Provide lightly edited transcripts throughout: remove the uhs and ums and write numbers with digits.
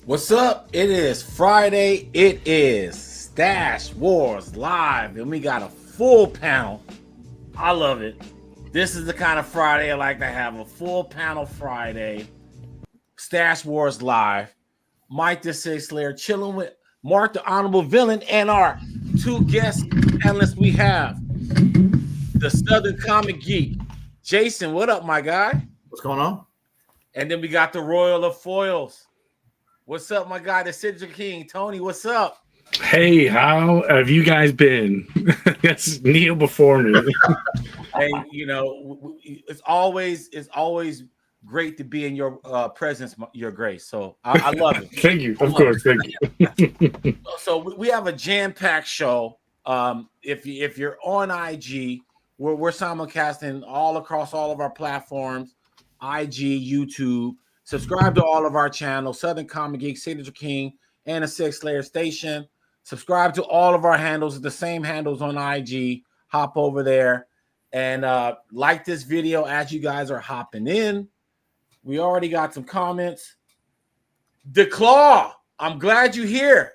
What's up? It is Friday. It is Stash Wars Live, and we got a full panel. I love it. This is the kind of Friday I like to have, a full panel Friday. Stash Wars Live. Mike the Six Slayer chilling with Mark the Honorable Villain and our two guest panelists we have. The Southern Comic Geek, Jason. What up, my guy? What's going on? And then we got the Royal of Foils. What's up, my guy, the Cedric King? Tony, what's up? Hey, how have you guys been? That's Neil before me. Hey, you know, it's always great to be in your presence, your grace. So I love it. Thank you. Of course, thank you. So we have a jam-packed show. If you're on IG, we're simulcasting all across all of our platforms, IG, YouTube. Subscribe to all of our channels, Southern Comic Geek, Signature King, and the Six Slayer Station. Subscribe to all of our handles, the same handles on IG. Hop over there and like this video as you guys are hopping in. We already got some comments. The Claw, I'm glad you're here.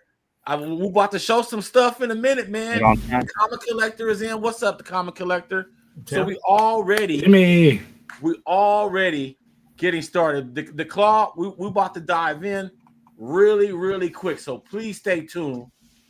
We're about to show some stuff in a minute, man. The Comic Collector is in. What's up, the Comic Collector? So we already getting started. The Claw, we about to dive in really quick. So please stay tuned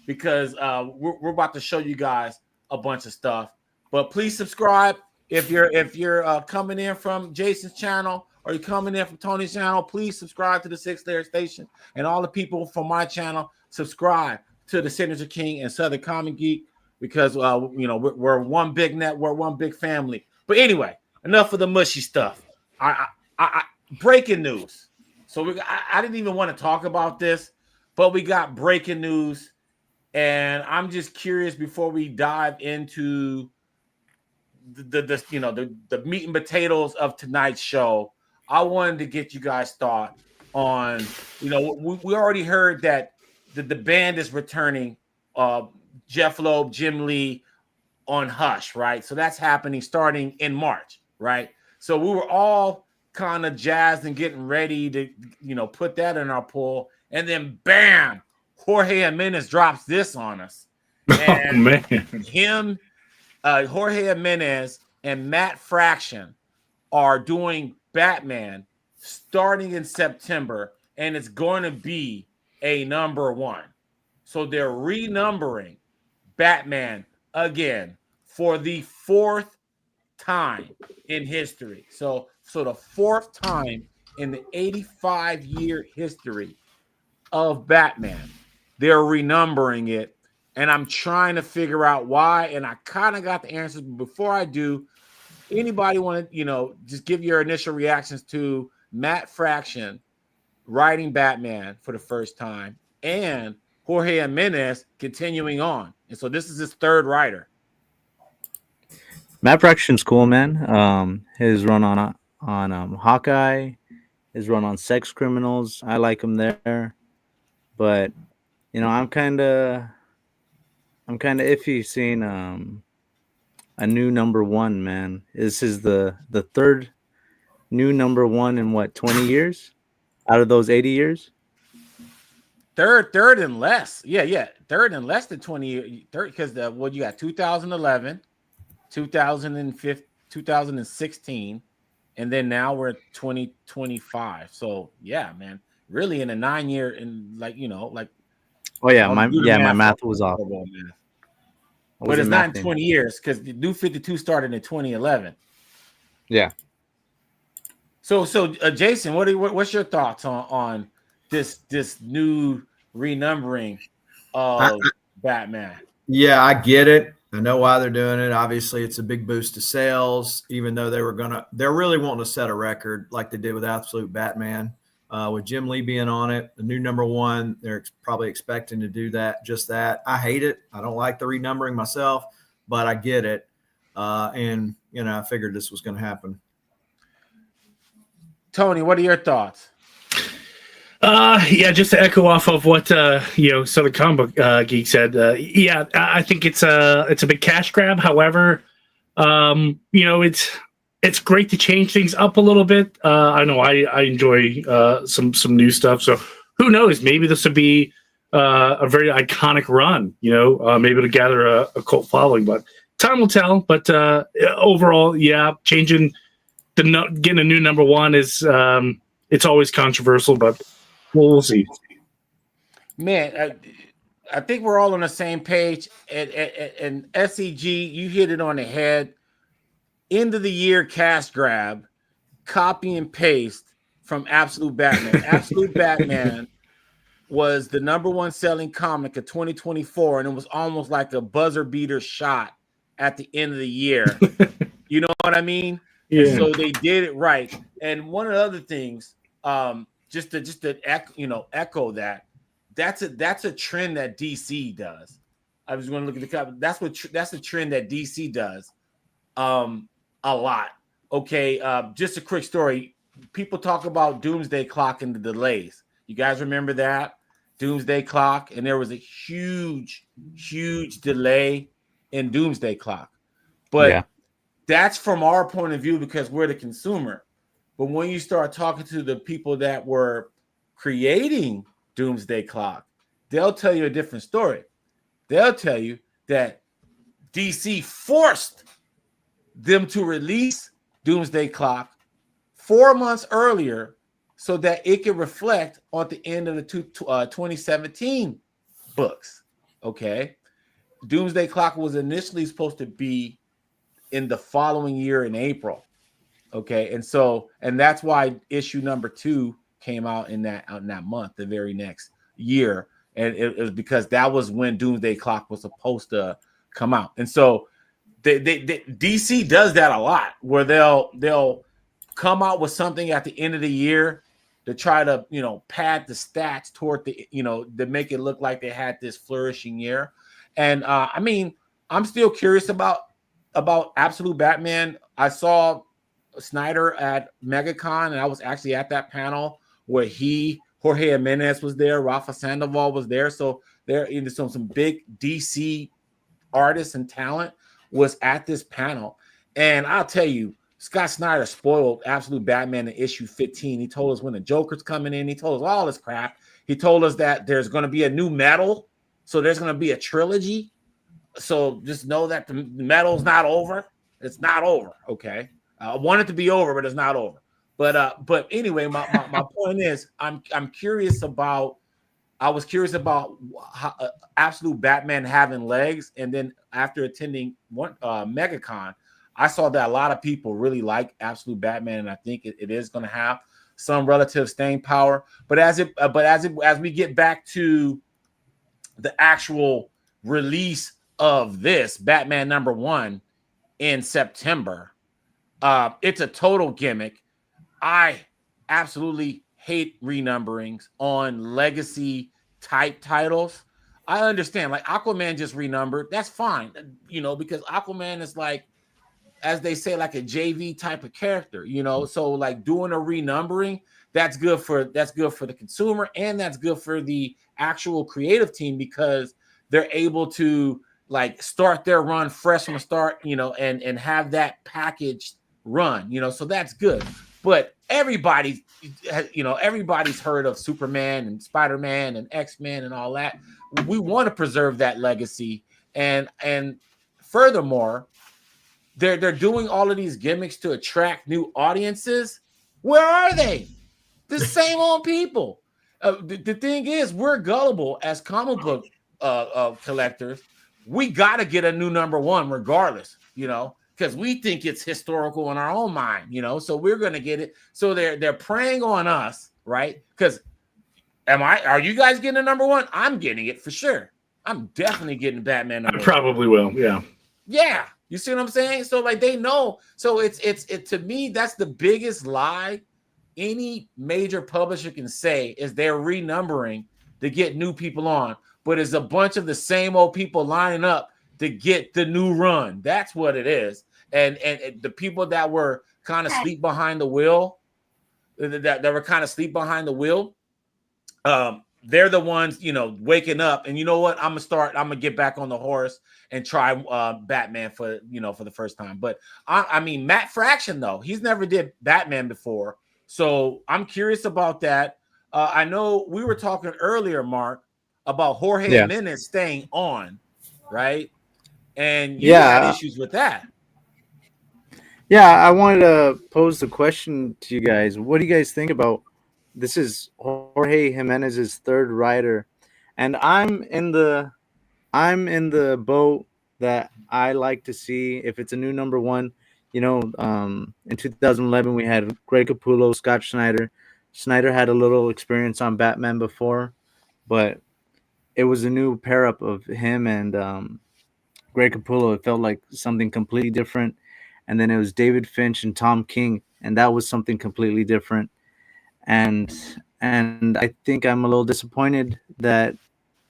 because we're about to show you guys a bunch of stuff. But please subscribe if you're coming in from Jason's channel or you're coming in from Tony's channel. Please subscribe to the Six Slayer Station, and all the people from my channel subscribe to the Signature King and Southern Comic Geek because we're one big network, one big family. But anyway, enough of the mushy stuff. I breaking news. So I didn't even want to talk about this, but we got breaking news, and I'm just curious before we dive into the meat and potatoes of tonight's show. I wanted to get you guys' thought on, we already heard that the band is returning. Jeff Loeb, Jim Lee on Hush, right? So that's happening starting in March, right? So we were all kind of jazzed and getting ready to, put that in our pool. And then bam, Jorge Jimenez drops this on us. And Jorge Jimenez and Matt Fraction are doing Batman starting in September, and it's going to be a #1. So they're renumbering Batman again for the 4th time in history. So the 4th time in the 85-year history of Batman, they're renumbering it, and I'm trying to figure out why. And I kind of got the answers, but before I do, anybody want to just give your initial reactions to Matt Fraction writing Batman for the first time and Jorge Jimenez continuing on? And so this is his 3rd writer. Matt Fraction's cool, man. His run on Hawkeye, his run on Sex Criminals, I like him there. But I'm kind of iffy seeing a new #1, man. This is the 3rd new #1 in what, 20 years out of those 80 years. Third and less. Yeah. Third and less than 20 years. Third, because you got 2011, 2015, 2016, and then now we're at 2025. So yeah, man, really in a 9-year and oh yeah, my math was off. But it's not in 20 years because the New 52 started in 2011. Yeah. So Jason, what's your thoughts on this new renumbering of Batman? Yeah, I get it. I know why they're doing it. Obviously, it's a big boost to sales, even though they're really wanting to set a record like they did with Absolute Batman. With Jim Lee being on it, the new #1, they're probably expecting to do just that. I hate it. I don't like the renumbering myself, but I get it. And I figured this was going to happen. Tony, what are your thoughts? Yeah, just to echo off of what Southern Comic Geek said. Yeah, I think it's a big cash grab. However, it's great to change things up a little bit. I know I enjoy some new stuff. So who knows? Maybe this would be a very iconic run. Maybe to gather a cult following, but time will tell. But overall, yeah, getting a new number one is it's always controversial, but we'll see. Man, I think we're all on the same page. And SEG, you hit it on the head. End of the year cash grab, copy and paste from Absolute Batman. Absolute Batman was the number one selling comic of 2024, and it was almost like a buzzer beater shot at the end of the year. You know what I mean? Yeah. And so they did it right. And one of the other things, just to echo that, that's a trend that DC does. I was going to look at the cover. That's a trend that DC does a lot. Okay, just a quick story. People talk about Doomsday Clock and the delays. You guys remember that? Doomsday Clock, and there was a huge delay in Doomsday Clock. But that's from our point of view because we're the consumer. But when you start talking to the people that were creating Doomsday Clock, they'll tell you a different story. They'll tell you that DC forced them to release Doomsday Clock 4 months earlier so that it could reflect on the end of the 2017 books. Okay. Doomsday Clock was initially supposed to be in the following year in April. Okay. And that's why issue number 2 came out in that month, the very next year. And it was because that was when Doomsday Clock was supposed to come out. And so DC does that a lot, where they'll come out with something at the end of the year to try to, pad the stats toward to make it look like they had this flourishing year. And I'm still curious about Absolute Batman. I saw Snyder at MegaCon, and I was actually at that panel where Jorge Jimenez was there, Rafa Sandoval was there. So there, some big DC artists and talent was at this panel. And I'll tell you, Scott Snyder spoiled Absolute Batman in issue 15. He told us when the Joker's coming in. He told us all this crap. He told us that there's going to be a new metal. So there's going to be a trilogy. So just know that the metal's not over. It's not over. Okay. I want it to be over, but it's not over. But anyway, my point is, I was curious about how, Absolute Batman having legs. And then after attending one MegaCon, I saw that a lot of people really like Absolute Batman, and I think it is going to have some relative staying power. But as we get back to the actual release of this Batman number 1 in September, it's a total gimmick. I absolutely hate renumberings on legacy type titles. I understand, like Aquaman just renumbered. That's fine, because Aquaman is like, as they say, like a JV type of character, So like doing a renumbering, that's good for the consumer, and that's good for the actual creative team because they're able to like start their run fresh from the start, and have that packaged run, so that's good. But everybody's heard of Superman and Spider-Man and X-Men and all that. We want to preserve that legacy, and furthermore, they're doing all of these gimmicks to attract new audiences. Where are they? The same old people. The thing is, we're gullible as comic book collectors. We got to get a new number 1 regardless, because we think it's historical in our own mind, so we're going to get it. So they're preying on us, right? Because are you guys getting a number 1? I'm getting it for sure. I'm definitely getting Batman number 1. I probably will. Yeah. Yeah. You see what I'm saying? So like they know. So it's to me, that's the biggest lie any major publisher can say is they're renumbering to get new people on, but it's a bunch of the same old people lining up to get the new run. That's what it is. And the people that were kind of sleep behind the wheel, they're the ones, waking up. And you know what? I'm gonna get back on the horse and try Batman for the first time. But I mean, Matt Fraction, though, he's never did Batman before. So I'm curious about that. I know we were talking earlier, Mark, about Jorge Yeah. Jimenez staying on, right? And you had Yeah. issues with that. Yeah, I wanted to pose the question to you guys. What do you guys think about this? Is Jorge Jimenez's third rider, and I'm in the boat that I like to see if it's a new number one. In 2011 we had Greg Capullo, Scott Schneider. Snyder had a little experience on Batman before, but it was a new pair up of him and Greg Capullo. It felt like something completely different. And then it was David Finch and Tom King, and that was something completely different. And and I think I'm a little disappointed that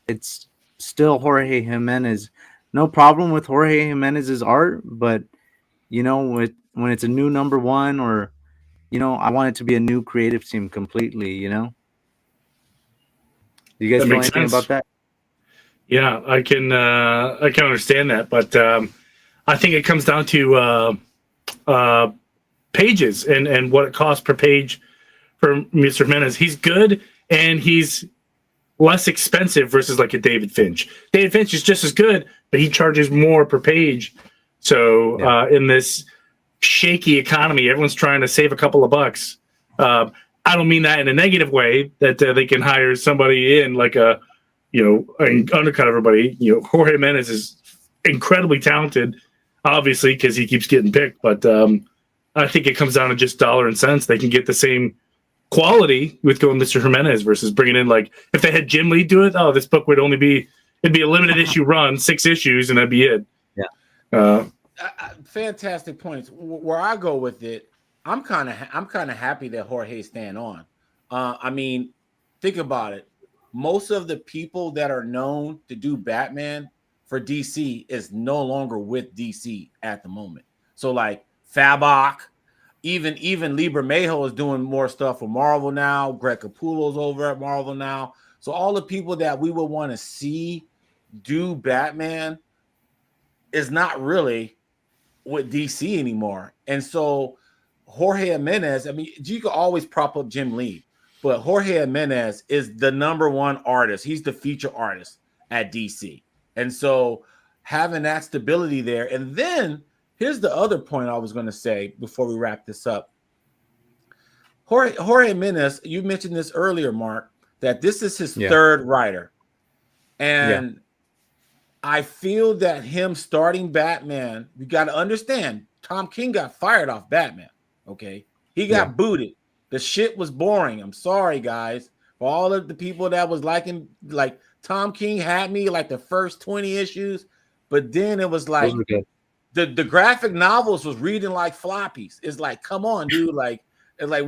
it's still Jorge Jimenez. No problem with Jorge Jimenez's art, but when it's a new number one, or I want it to be a new creative team completely. Do you guys That feel makes anything sense. about that? Yeah, I can understand that, but I think it comes down to pages and what it costs per page for Mr. Jimenez. He's good and he's less expensive versus like a David Finch. David Finch is just as good, but he charges more per page. So Yeah. In this shaky economy, everyone's trying to save a couple of bucks. I don't mean that in a negative way, that they can hire somebody in like and undercut everybody. Jorge Jimenez is incredibly talented, obviously, because he keeps getting picked. But I think it comes down to just dollar and cents. They can get the same quality with going Mr. Jimenez versus bringing in, like, if they had Jim Lee do it, this book would only be, it'd be a limited issue run, 6 issues, and that'd be it. Yeah. Fantastic points. Where I go with it, I'm kind of happy that Jorge's staying on. I mean, think about it. Most of the people that are known to do Batman for DC is no longer with DC at the moment. So like Fabok, even Lee Bermejo is doing more stuff for Marvel now. Greg Capullo's over at Marvel now. So all the people that we would want to see do Batman is not really with DC anymore. And so Jorge Jimenez, I mean, you can always prop up Jim Lee, but Jorge Jimenez is the number one artist. He's the feature artist at DC. And so having that stability there. And then here's the other point I was going to say before we wrap this up. Jorge Jimenez, you mentioned this earlier, Mark, that this is his third writer. And I feel that him starting Batman, you got to understand, Tom King got fired off Batman. Okay. He got booted. The shit was boring. I'm sorry, guys. For all of the people that was liking, like, Tom King had me like the first 20 issues, but then it was like the graphic novels was reading like floppies. It's like, come on, dude. Like, it's like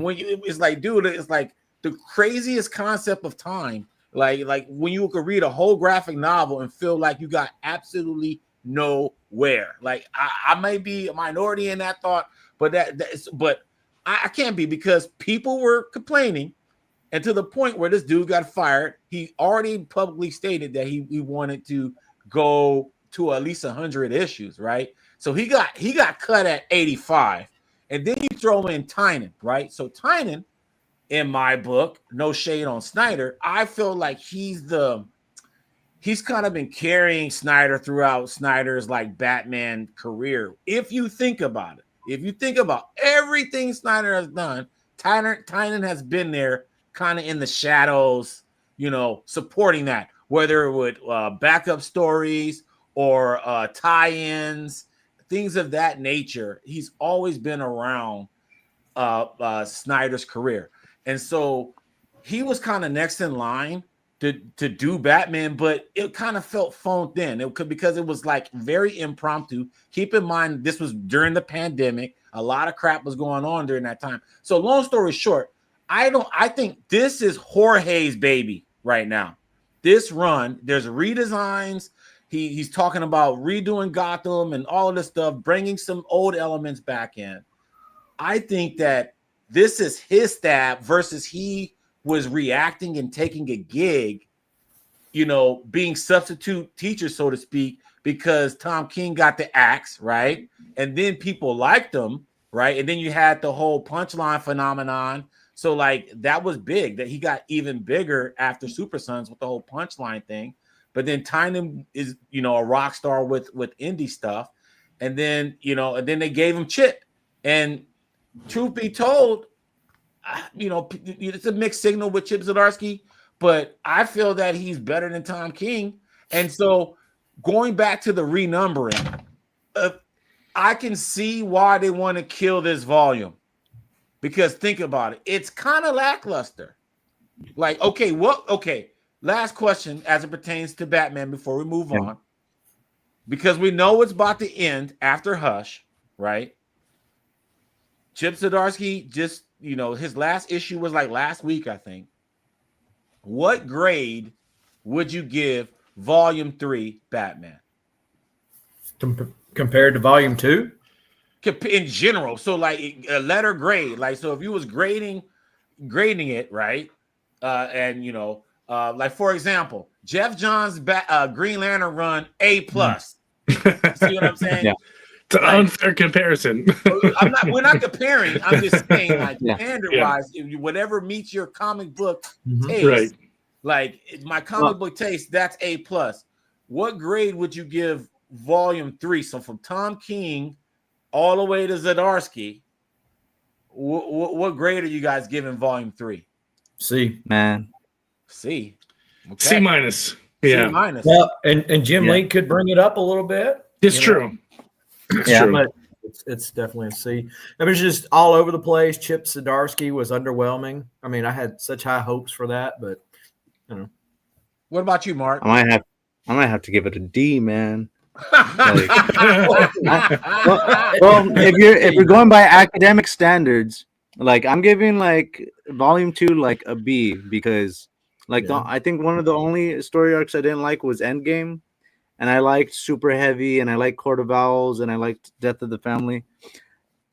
it's like the craziest concept of time. Like when you could read a whole graphic novel and feel like you got absolutely nowhere. Like I may be a minority in that thought, but but I can't be, because people were complaining, and to the point where this dude got fired. He already publicly stated that he wanted to go to at least 100 issues, right? So he got cut at 85, and then you throw in Tynan, right? So Tynan, in my book, no shade on Snyder, I feel like he's kind of been carrying Snyder throughout Snyder's like Batman career. If you think about it, if you think about everything Snyder has done, Tynan has been there kind of in the shadows, supporting that, whether it would backup stories or tie-ins, things of that nature. He's always been around Snyder's career. And so he was kind of next in line to do Batman, but it kind of felt phoned in. Because it was like very impromptu. Keep in mind, this was during the pandemic. A lot of crap was going on during that time. So long story short, I think this is Jorge's baby right now. This run, there's redesigns. He's talking about redoing Gotham and all of this stuff, bringing some old elements back in. I think that this is his stab versus he was reacting and taking a gig, being substitute teacher, so to speak, because Tom King got the axe, right? And then people liked him, right? And then you had the whole punchline phenomenon. So like that was big that he got even bigger after Super Sons with the whole punchline thing. But then Tynan is, you know, a rock star with indie stuff. And then, you know, and then they gave him Chip. And truth be told, you know, it's a mixed signal with Chip Zdarsky, but I feel that he's better than Tom King. And so going back to the renumbering, I can see why they want to kill this volume. Because think about it. It's kind of lackluster. Like, okay, last question as it pertains to Batman before we move on. Because we know it's about to end after Hush, right? Chip Zdarsky just, you know, his last issue was like last week, I think. What grade would you give Volume 3 Batman? Compared to Volume 2? In general, so like a letter grade, like so if you was grading it, right? And you know, like for example, Jeff Johns' Green Lantern run A+. See what I'm saying? Yeah. It's an unfair comparison. We're not comparing. I'm just saying, like standard-wise, whatever meets your comic book taste, right? Like my comic book taste, that's A+. What grade would you give Volume 3? So from Tom King all the way to Zdarsky, what grade are you guys giving Volume 3? C, man. C. Okay. C minus. Yeah. C minus. Well, and Jim Lee could bring it up a little bit. It's true. It's true. But it's definitely a C. It was just all over the place. Chip Zdarsky was underwhelming. I mean, I had such high hopes for that, but you know. What about you, Mark? I might have to give it a D, man. Well, if you're going by academic standards, like I'm giving like Volume 2 like a B because like I think one of the only story arcs I didn't like was Endgame, and I liked Super Heavy, and I liked Court of Owls, and I liked Death of the Family,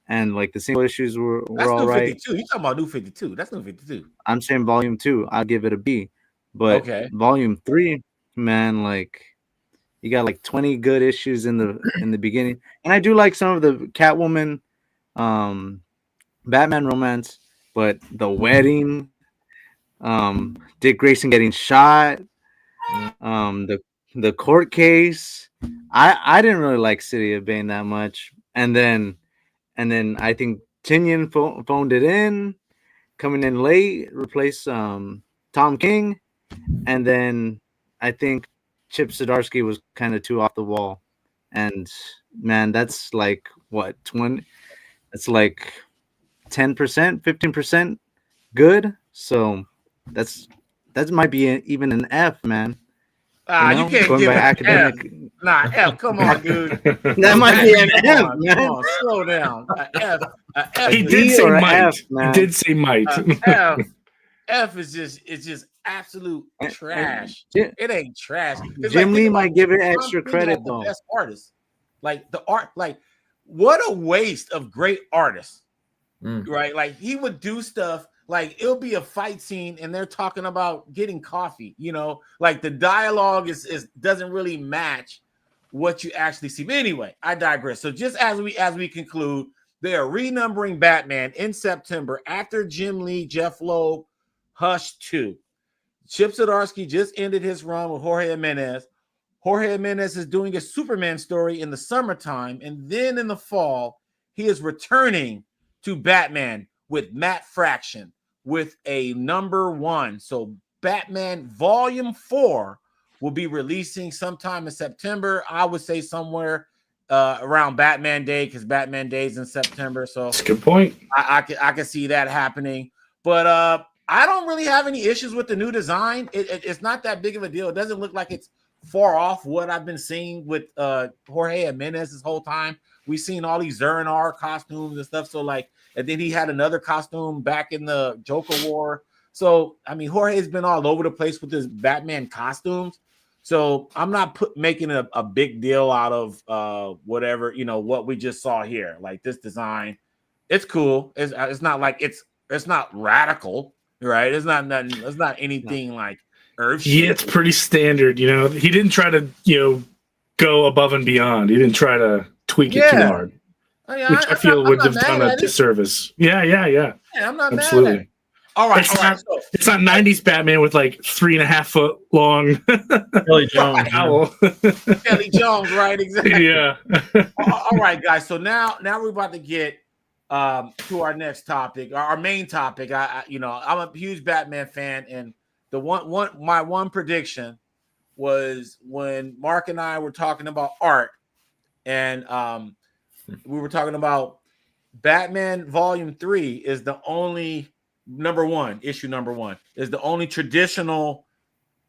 and like the single issues were all right. 52. You talking about New 52? That's New 52. I'm saying Volume 2, I'll give it a B, but Volume 3, man, like. You got like 20 good issues in the beginning, and I do like some of the Catwoman, Batman romance, but the wedding, Dick Grayson getting shot, the court case. I didn't really like City of Bane that much, and then I think Tinian phoned it in, coming in late, replaced Tom King, and then I think Chip Zdarsky was kind of too off the wall, and man, that's like what 20? It's like 10%, 15% good. So that might be even an F, man. You can't going give by it academic. F. Nah, F. Come on, dude. That might be an F, man. Come on, slow down. F. He did say might. He did say might. F is just absolute trash. It ain't trash. Jim Lee might give it extra credit though. The best artist, like the art, like what a waste of great artists, right? Like he would do stuff like it'll be a fight scene and they're talking about getting coffee. You know, like the dialogue is doesn't really match what you actually see. But anyway, I digress. So just as we conclude, they are renumbering Batman in September after Jim Lee, Jeff Loeb, Hush 2. Chip Zdarsky just ended his run with Jorge Jimenez. Jorge Jimenez is doing a Superman story in the summertime, and then in the fall, he is returning to Batman with Matt Fraction with a #1. So Batman Volume 4 will be releasing sometime in September. I would say somewhere around Batman Day, because Batman Day is in September. So that's a good point. I can see that happening. But I don't really have any issues with the new design. It's not that big of a deal. It doesn't look like it's far off what I've been seeing with Jorge Jimenez this whole time. We've seen all these Zernar costumes and stuff. So like, and then he had another costume back in the Joker War. So I mean, Jorge has been all over the place with his Batman costumes. So I'm not making a big deal out of whatever, you know, what we just saw here. Like this design, it's cool. It's not like it's not radical, right? It's not nothing. It's not anything like earth. Yeah, it's pretty standard. You know, he didn't try to go above and beyond. He didn't try to tweak it too hard, which I feel would have done a disservice. Yeah. Yeah, I'm not absolutely. mad at it. All right. It's not 90s Batman with like 3.5 foot long Kelly Jones. owl. Kelly Jones, right? Exactly. Yeah. All right, guys. So now we're about to get to our next topic, our main topic. I'm a huge Batman fan, and my one prediction was when Mark and I were talking about art, and we were talking about Batman Volume 3 is the only issue number one is the only traditional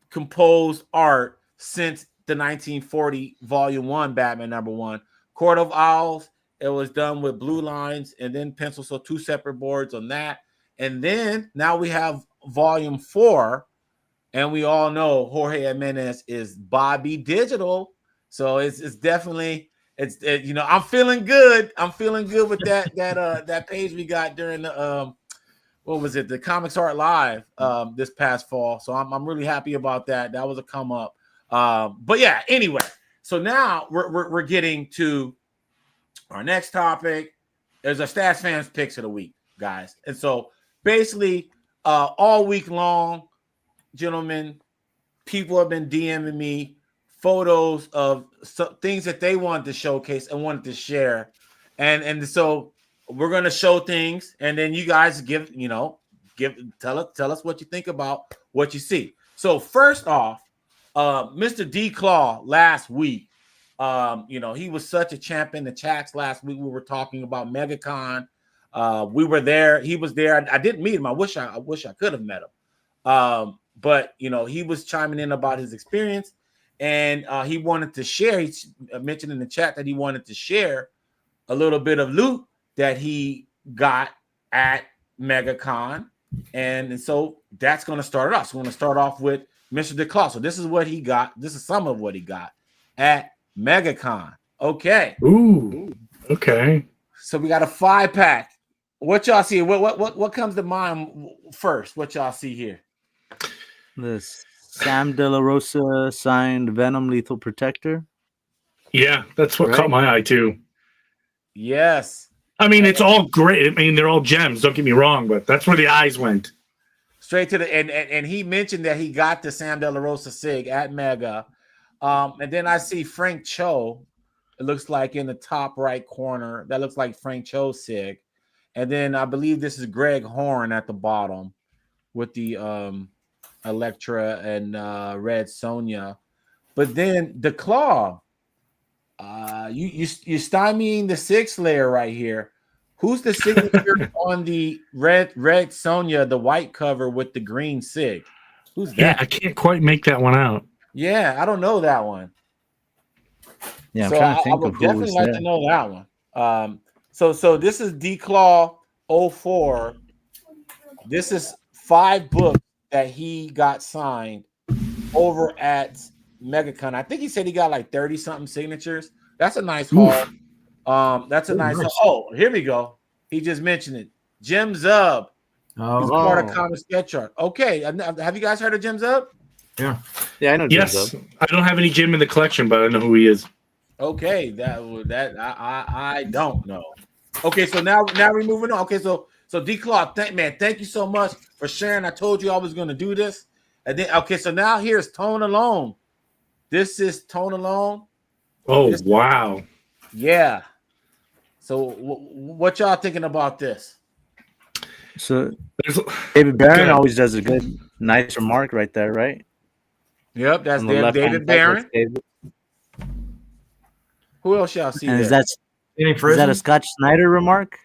composed art since the 1940 Volume 1 Batman number 1. Court of Owls, it was done with blue lines and then pencil, so 2 separate boards on that. And then now we have Volume 4, and we all know Jorge Jimenez is Bobby Digital, so it's definitely I'm feeling good. I'm feeling good with that page we got during the what was it, the Comics Art Live this past fall. So I'm really happy about that. That was a come up. But yeah, anyway. So now we're getting to our next topic. There's a Stats Fans Picks of the Week, guys. And so basically all week long, gentlemen, people have been DMing me photos of things that they wanted to showcase and wanted to share. And so we're going to show things, and then you guys tell us what you think about what you see. So first off, Mr. D Claw last week, he was such a champ in the chats last week. We were talking about MegaCon. We were there. He was there. I didn't meet him. I wish I could have met him. But he was chiming in about his experience, and he wanted to share. He mentioned in the chat that he wanted to share a little bit of loot that he got at MegaCon, and so that's going to start it off. So we're going to start off with Mr. DeClaw. So this is what he got. This is some of what he got at MegaCon. Okay. Ooh. Okay. So we got a 5-pack. What y'all see? What comes to mind first? What y'all see here? The Sam De La Rosa signed Venom Lethal Protector. Yeah, that's what caught my eye too. Yes. I mean, it's all great. I mean, they're all gems. Don't get me wrong, but that's where the eyes went. Straight to the and he mentioned that he got the Sam De La Rosa SIG at Mega. And then I see Frank Cho. It looks like in the top right corner. That looks like Frank Cho's SIG. And then I believe this is Greg Horn at the bottom with the Elektra and Red Sonja. But then the Claw, you stymieing the 6 layer right here. Who's the signature on the red Sonja, the white cover with the green SIG? Who's that? Yeah, I can't quite make that one out. Yeah, I don't know that one. Yeah, I'm trying to think I of would who definitely was like there. to know that one. So this is D-Claw 04. This is 5 books that he got signed over at MegaCon. I think he said he got like 30-something signatures. That's a nice haul. That's a nice. Oh, here we go. He just mentioned it. Jim Zub. He's part of Comic Sketch Art. Okay, have you guys heard of Jim Zub? Yeah, I know. Yes, Jim Zub. I don't have any Jim in the collection, but I know who he is. Okay, I don't know. Okay, so now we're moving on. Okay, so D-Claw, thank you so much for sharing. I told you I was going to do this. And then so now here's Tone Alone. This is Tone Alone. Oh, wow. Yeah. So what y'all thinking about this? So David Barron always does a nice remark right there, right? Yep, that's David Barron. Who else y'all see? And there? Is that a Scott Snyder remark?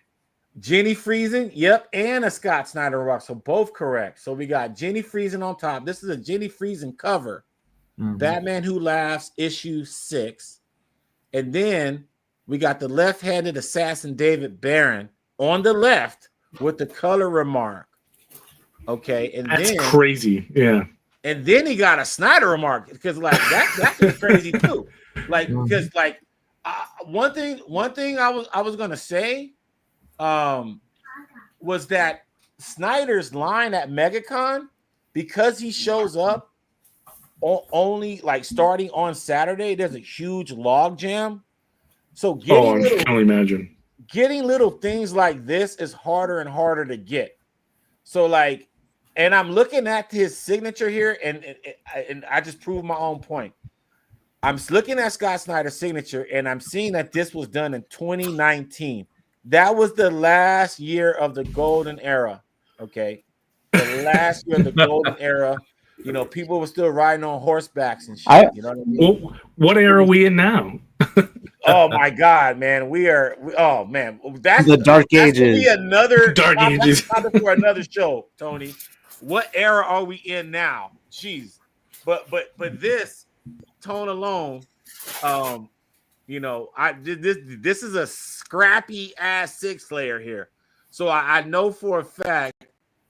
Jenny Friesen, yep, and a Scott Snyder remark. So both correct. So we got Jenny Friesen on top. This is a Jenny Friesen cover. Mm-hmm. Batman Who Laughs, issue 6. And then we got the left-handed assassin David Barron on the left with the color remark. Okay, and that's crazy. Yeah. And then he got a Snyder remark because that's crazy too. Because one thing I was gonna say was that Snyder's line at MegaCon, because he shows up only starting on Saturday, there's a huge log jam. So I can only imagine. Getting little things like this is harder and harder to get. So And I'm looking at his signature here, and I just proved my own point. I'm looking at Scott Snyder's signature, and I'm seeing that this was done in 2019. That was the last year of the golden era. Okay, the last year of the golden era. You know, people were still riding on horsebacks and shit. You know what I mean? Well, what era are we in now? Oh my God, man, oh man, that's The Dark that's gonna be Ages. another Dark Ages. topic for another show, Tony. What era are we in now? Jeez, but this tone alone, you know, this is a scrappy ass six layer here, so I know for a fact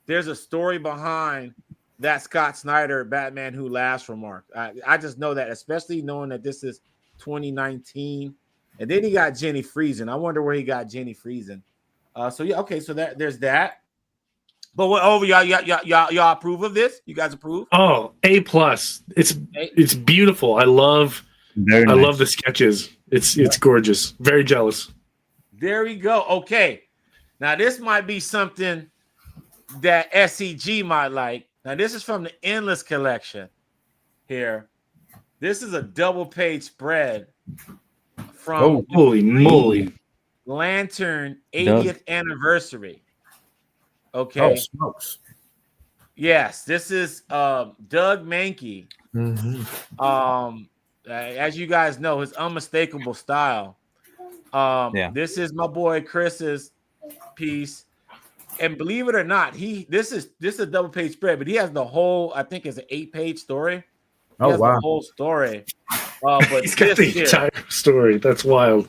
there's a story behind that Scott Snyder Batman Who Laughs remark. I just know that, especially knowing that this is 2019. And then he got Jenny Friesen. I wonder where he got Jenny Friesen. So yeah, okay. So there's that. But what over y'all approve of this? You guys approve? Oh, A+. It's beautiful. I love the sketches. It's gorgeous. Very jealous. There we go. Okay. Now this might be something that SCG might like. Now this is from the Endless Collection here. This is a double page spread from holy moly. Lantern 80th anniversary. Okay. Oh, smokes. Yes, this is Doug Mankey. Mm-hmm. As you guys know, his unmistakable style. This is my boy Chris's piece. And believe it or not, this is a double page spread, but he has the whole, I think it's an 8-page story. He has the whole story. But he's got the entire story. That's wild.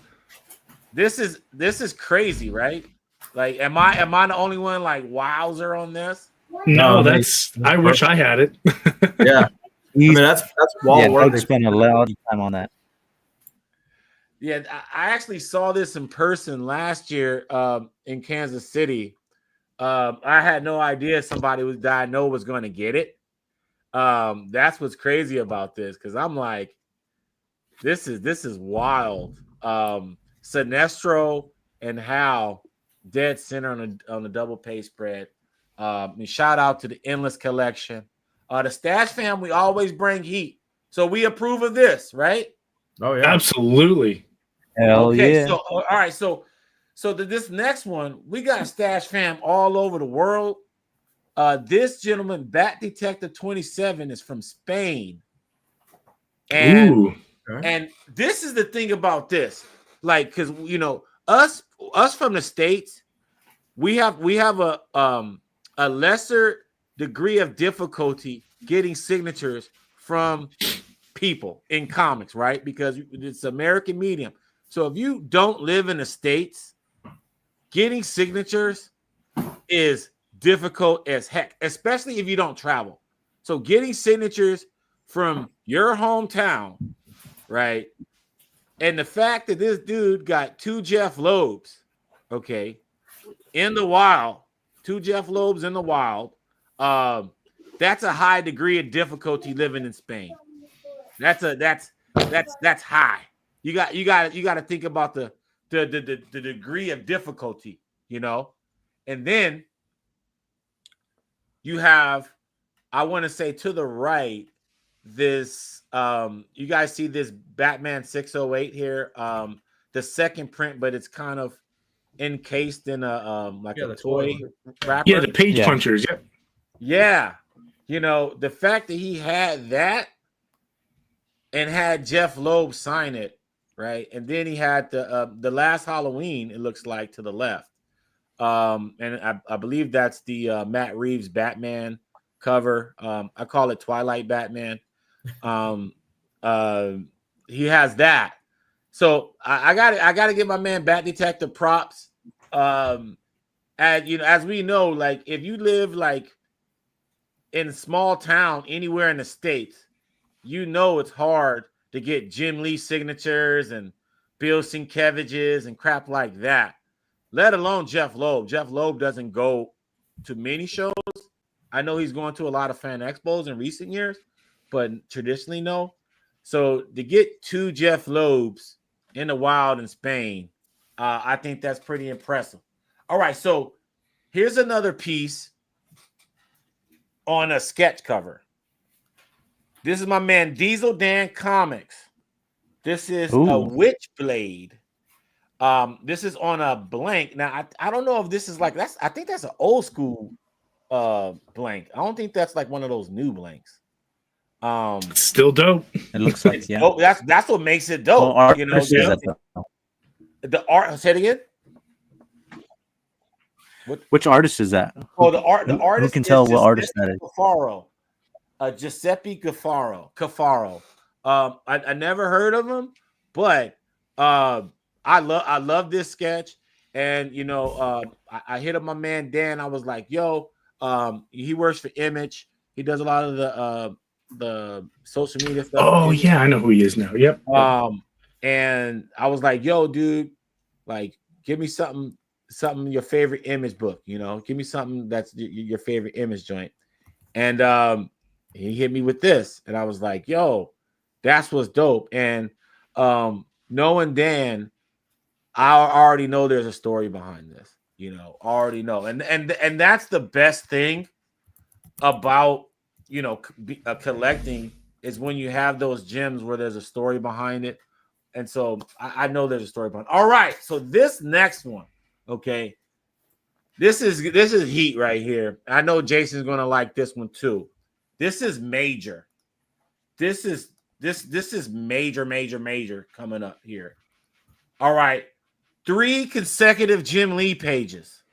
This is crazy, right? Like, am I the only one like wowzer on this? No, I wish I had it. Yeah. I mean, that's wall worthy. Spent a lot of time on that. Yeah, I actually saw this in person last year in Kansas City. I had no idea somebody that I know was going to get it. That's what's crazy about this, because I'm like, this is wild. Sinestro and Hal dead center on the double page spread. And shout out to the Endless Collection. The Stash family always bring heat, so we approve of this, right? Oh yeah, absolutely. Hell yeah. So all right, so this next one, we got Stash fam all over the world. This gentleman, Bat Detective 27, is from Spain. And this is the thing about this. Like, because you know, us from the States, we have a lesser degree of difficulty getting signatures from people in comics, right? Because it's American medium. So if you don't live in the States, getting signatures is difficult as heck, especially if you don't travel. So getting signatures from your hometown, right? And the fact that this dude got 2 Jeff Loebs, okay, in the wild, 2 Jeff Loebs in the wild, that's a high degree of difficulty living in Spain. That's high. You got to think about the degree of difficulty, you know. And then you have, I want to say to the right, this you guys see this Batman 608 here, the second print, but it's kind of encased in a like a toy wrapper. Yeah, the page punchers. Yeah, you know, the fact that he had that and had Jeff Loeb sign it, right? And then he had the Last Halloween, it looks like, to the left. And I believe that's the Matt Reeves Batman cover. I call it Twilight Batman. He has that. So I got to give my man Bat Detective props. And you know, as we know, like if you live like in a small town anywhere in the States, you know it's hard to get Jim Lee signatures and Bill Sienkiewicz's and crap like that. Let alone Jeff Loeb. Jeff Loeb doesn't go to many shows. I know he's going to a lot of fan expos in recent years, but traditionally no. So to get 2 Jeff Loebs in the wild in Spain, I think that's pretty impressive. All right, so here's another piece on a sketch cover. This is my man Diesel Dan Comics. This is a Witchblade. This is on a blank. Now I don't know if this is like I think that's an old school blank. I don't think that's like one of those new blanks. Still dope. It looks like dope. That's what makes it dope. Well, you know, the art. Say it again. Which artist is that? Oh, the artist. Who can tell what artist that is? Gaffaro. Giuseppe Gaffaro. I never heard of him, but I love this sketch. And you know, I hit up my man Dan. I was like, yo, he works for Image. He does a lot of the social media stuff. Oh yeah, I know who he is now. Yep. And I was like, yo, dude, like, give me something your favorite Image book, you know, give me something that's your favorite Image joint. And he hit me with this, and I was like, yo, that's what's dope. And knowing Dan, I already know there's a story behind this, you know, already know. And that's the best thing about, you know, collecting, is when you have those gems where there's a story behind it. And so I know there's a story behind it. All right, so this next one, okay, this is heat right here. I know Jason's gonna like this one too. This is major. This is major coming up here. All right, 3 consecutive Jim Lee pages.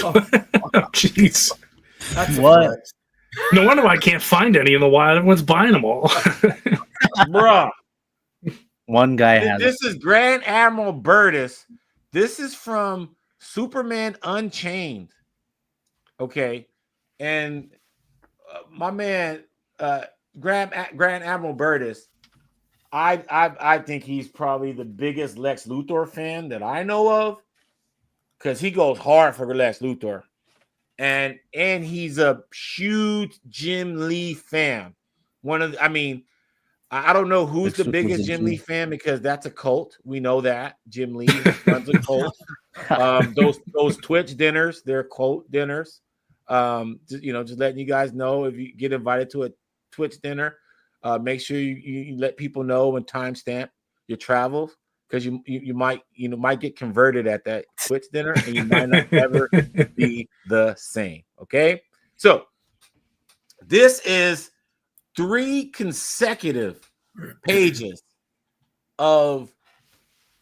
Oh, jeez. What? No wonder I can't find any in the wild. Everyone's buying them all. Bruh. One guy has This is Grand Admiral Burtis. This is from Superman Unchained. Okay. And my man, Grand Admiral Burtis, I think he's probably the biggest Lex Luthor fan that I know of, because he goes hard for Lex Luthor. And he's a huge Jim Lee fan. I don't know who's the biggest Jim Lee fan, because that's a cult. We know that Jim Lee runs a cult. Those Twitch dinners, they're cult dinners. Just letting you guys know, if you get invited to a Twitch dinner, make sure you let people know and timestamp your travels, because you might get converted at that Twitch dinner, and you might not ever be the same. Okay, so this is 3 consecutive pages of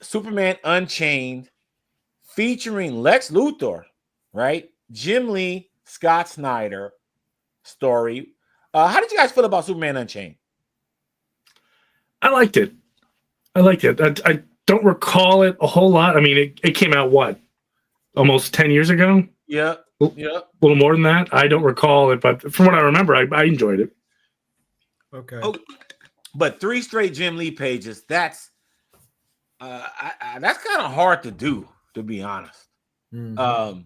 Superman Unchained featuring Lex Luthor, right? Jim Lee, Scott Snyder story. How did you guys feel about Superman Unchained? I liked it. I don't recall it a whole lot. I mean, it came out, what, almost 10 years ago? Yeah. A little more than that. I don't recall it, but from what I remember, I enjoyed it. Okay. Oh, but 3 straight Jim Lee pages, that's kind of hard to do, to be honest. Mm-hmm.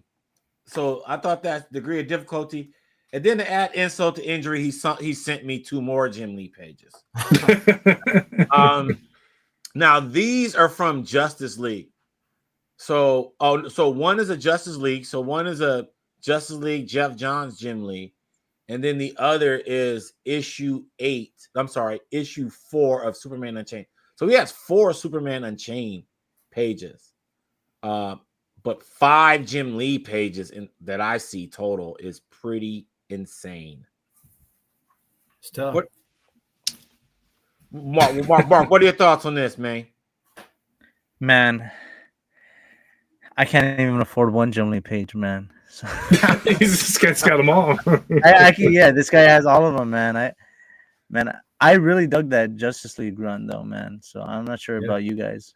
So I thought that degree of difficulty. And then to add insult to injury, he sent me 2 more Jim Lee pages. Now these are from Justice League. So one is a Justice League. So one is a Justice League Jeff Johns Jim Lee, and then the other is issue 4 of Superman Unchained. So he has 4 Superman Unchained pages, but 5 Jim Lee pages that I see total is pretty insane. It's tough. Mark, what are your thoughts on this, man? Man, I can't even afford 1 Jim Lee page, man. So This guy's got them all. this guy has all of them, man. I really dug that Justice League run, though, man. So I'm not sure about you guys.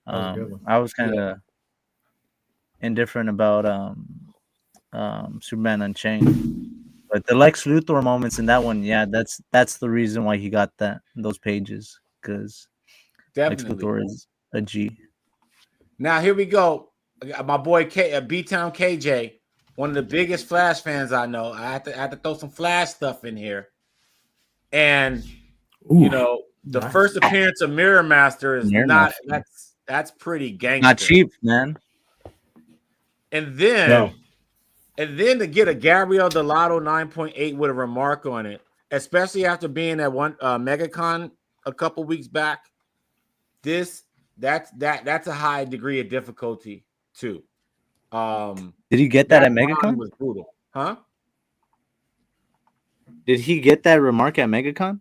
I was kind of indifferent about Superman Unchained, but the Lex Luthor moments in that one, that's the reason why he got those pages, because Lex Luthor is a G. Now here we go. My boy B-Town KJ, one of the biggest Flash fans I know. I had to throw some Flash stuff in here. And the first appearance of Mirror Master is that's pretty gangster. Not cheap, man. And then And then to get a Gabriel Delato 9.8 with a remark on it, especially after being at one MegaCon a couple weeks back, that's a high degree of difficulty too. Did he get that at Line MegaCon? was brutal, huh? Did he get that remark at MegaCon?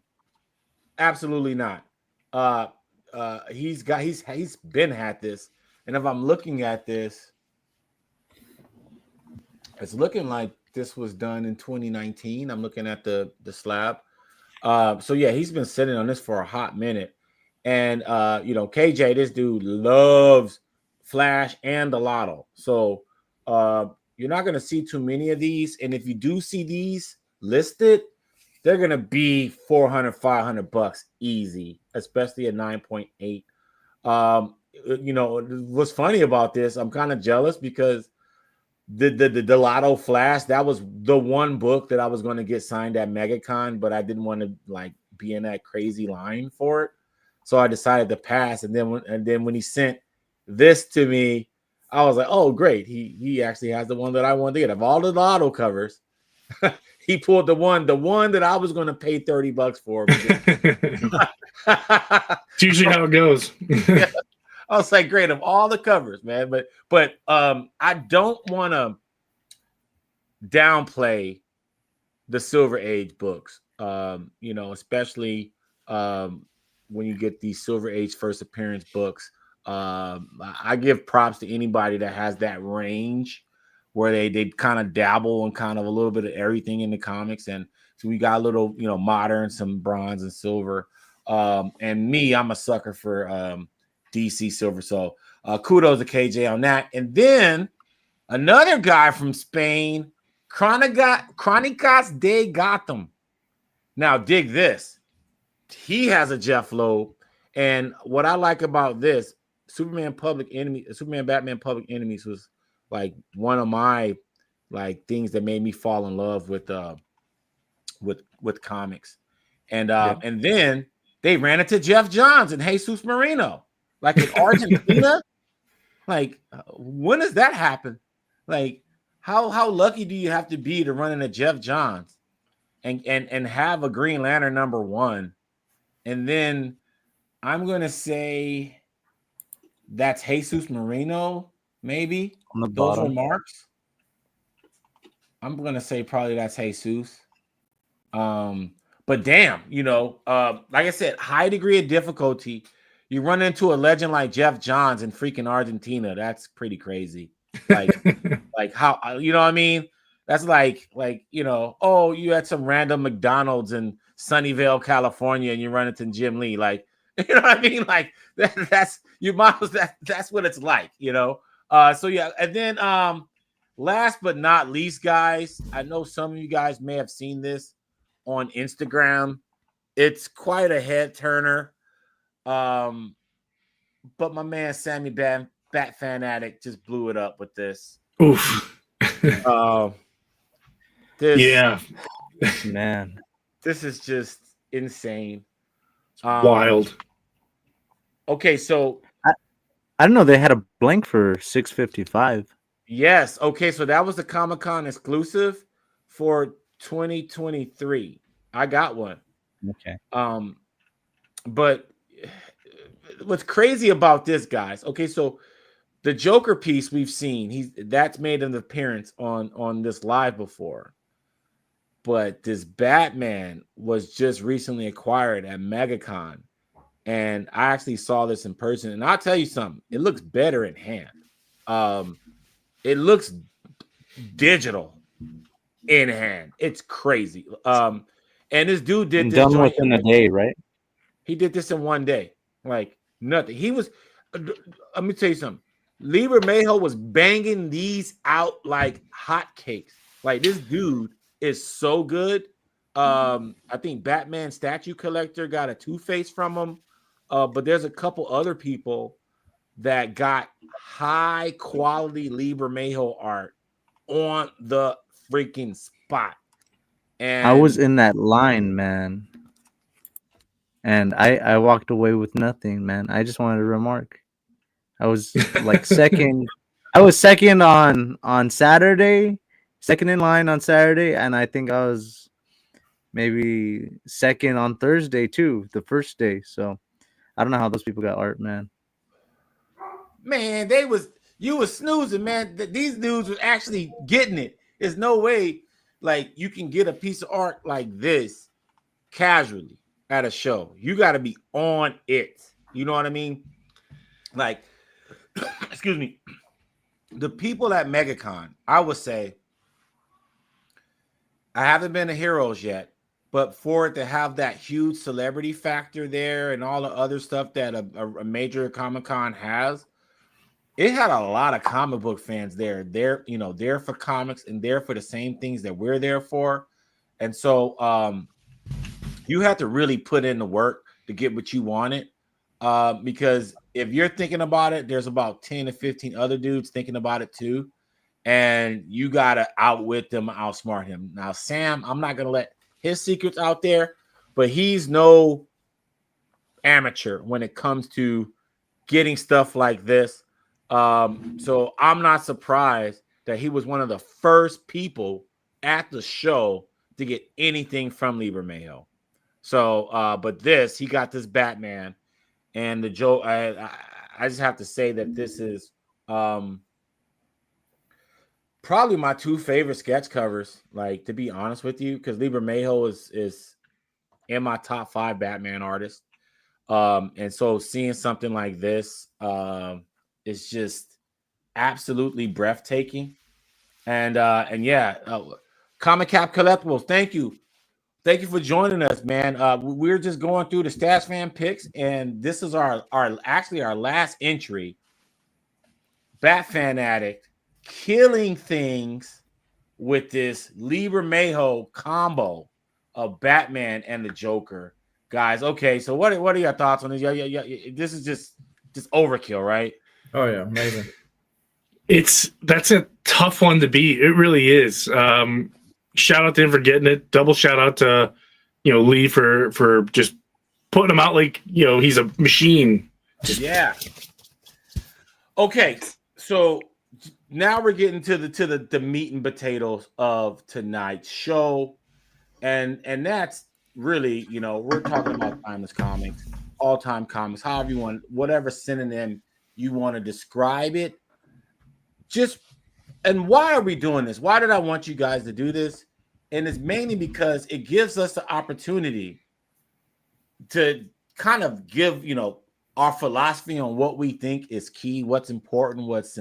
Absolutely not. He's been had this, and if I'm looking at this, it's looking like this was done in 2019. I'm looking at the slab. So yeah, he's been sitting on this for a hot minute. And KJ, this dude loves Flash and the Lotto. So you're not gonna see too many of these. And if you do see these listed, they're gonna be $400-$500 easy, especially at 9.8. What's funny about this, I'm kind of jealous because the Lotto Flash, that was the one book that I was going to get signed at MegaCon, but I didn't want to like be in that crazy line for it, so I decided to pass. And then when he sent this to me, I was like, oh great, he actually has the one that I wanted to get. Of all the Lotto covers, he pulled the one that I was going to pay $30 for. It's usually how it goes. Yeah. I was like, great, of all the covers, man. But I don't want to downplay the Silver Age books. Especially when you get these Silver Age first appearance books. I give props to anybody that has that range where they kind of dabble in kind of a little bit of everything in the comics. And so we got a little, modern, some bronze and silver. And me, I'm a sucker for DC Silver. So kudos to KJ on that. And then another guy from Spain, Crónicas de Gotham. Now dig this. He has a Jeff Loeb. And what I like about this, Superman Batman Public Enemies was like one of my like things that made me fall in love with comics. And and then they ran into Jeff Johns and Jesus Marino. Like in Argentina, like when does that happen? Like how lucky do you have to be to run into Jeff Johns and have a Green Lantern #1? And then I'm gonna say that's Jesus Marino, maybe On the those bottom. remarks. I'm gonna say probably that's Jesus. But damn, like I said, high degree of difficulty. You run into a legend like Jeff Johns in freaking Argentina. That's pretty crazy. Like, like how, what I mean? That's like, oh, you had some random McDonald's in Sunnyvale, California, and you run into Jim Lee. Like, you know what I mean? Like that's you models. That's what it's like, So yeah, and then last but not least, guys, I know some of you guys may have seen this on Instagram. It's quite a head turner. But my man Sammy Bat Fanatic just blew it up with this. Oof. Yeah, Man, this is just insane. Wild. Okay, so I don't know. They had a blank for 655. yes, okay, so that was the Comic-Con exclusive for 2023. I got one. Okay. But what's crazy about this, guys? Okay, so the Joker piece we've seen, that's made an appearance on this live before. But this Batman was just recently acquired at MegaCon, and I actually saw this in person. And I'll tell you something, it looks better in hand. It looks digital in hand. It's crazy. And this dude did And this done within a day, right? He did this in one day, like nothing. He was. Let me tell you something. Lieber Mayho was banging these out like hotcakes. Like this dude is so good. I think Batman Statue Collector got a Two-Face from him, but there's a couple other people that got high quality Lieber Mayho art on the freaking spot. And I was in that line, man. And I walked away with nothing, man. I just wanted to remark. I was like second. I was second on Saturday, second in line on Saturday, and I think I was maybe second on Thursday too, the first day. So I don't know how those people got art, man. Man, you was snoozing, man. These dudes were actually getting it. There's no way like you can get a piece of art like this casually at a show. You got to be on it. You know what I mean? Like, excuse me, the people at MegaCon, I would say, I haven't been to Heroes yet, but for it to have that huge celebrity factor there and all the other stuff that a major Comic-Con has, it had a lot of comic book fans there. They're, there for comics and there for the same things that we're there for. And so you have to really put in the work to get what you wanted. Because if you're thinking about it, there's about 10 to 15 other dudes thinking about it too. And you got to outwit them, outsmart him. Now, Sam, I'm not going to let his secrets out there, but he's no amateur when it comes to getting stuff like this. So I'm not surprised that he was one of the first people at the show to get anything from Liebermejo. So, but he got this Batman, and the Joe. I just have to say that this is probably my two favorite sketch covers. Like, to be honest with you, because Liebermejo is in my top 5 Batman artists. And so seeing something like this is just absolutely breathtaking. And yeah, Comic Cap Collectibles, thank you for joining us, man. We're just going through the Stash Fan picks, and this is our last entry. Bat Fan Addict killing things with this Liebermejo combo of Batman and the Joker. Guys, okay, so what are your thoughts on this? Yeah. This is just overkill, right? Oh yeah, amazing. That's a tough one to beat. It really is. Shout out to him for getting it. Double shout out to Lee for just putting him out like he's a machine. Yeah. Okay, so now we're getting to the meat and potatoes of tonight's show, and that's really, we're talking about timeless comics, all-time comics, however you want, whatever synonym you want to describe it. And why are we doing this? Why did I want you guys to do this? And it's mainly because it gives us the opportunity to kind of give, our philosophy on what we think is key, what's important, what's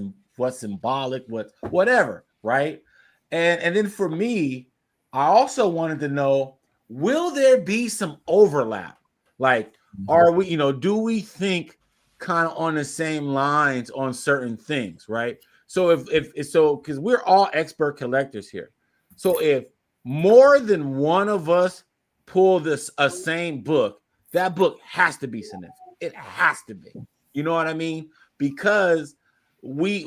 symbolic, whatever, right? And then for me, I also wanted to know, will there be some overlap? Like, are we, do we think kind of on the same lines on certain things, right? So because we're all expert collectors here. So if more than one of us pull a same book, that book has to be significant. It has to be. You know what I mean? Because we're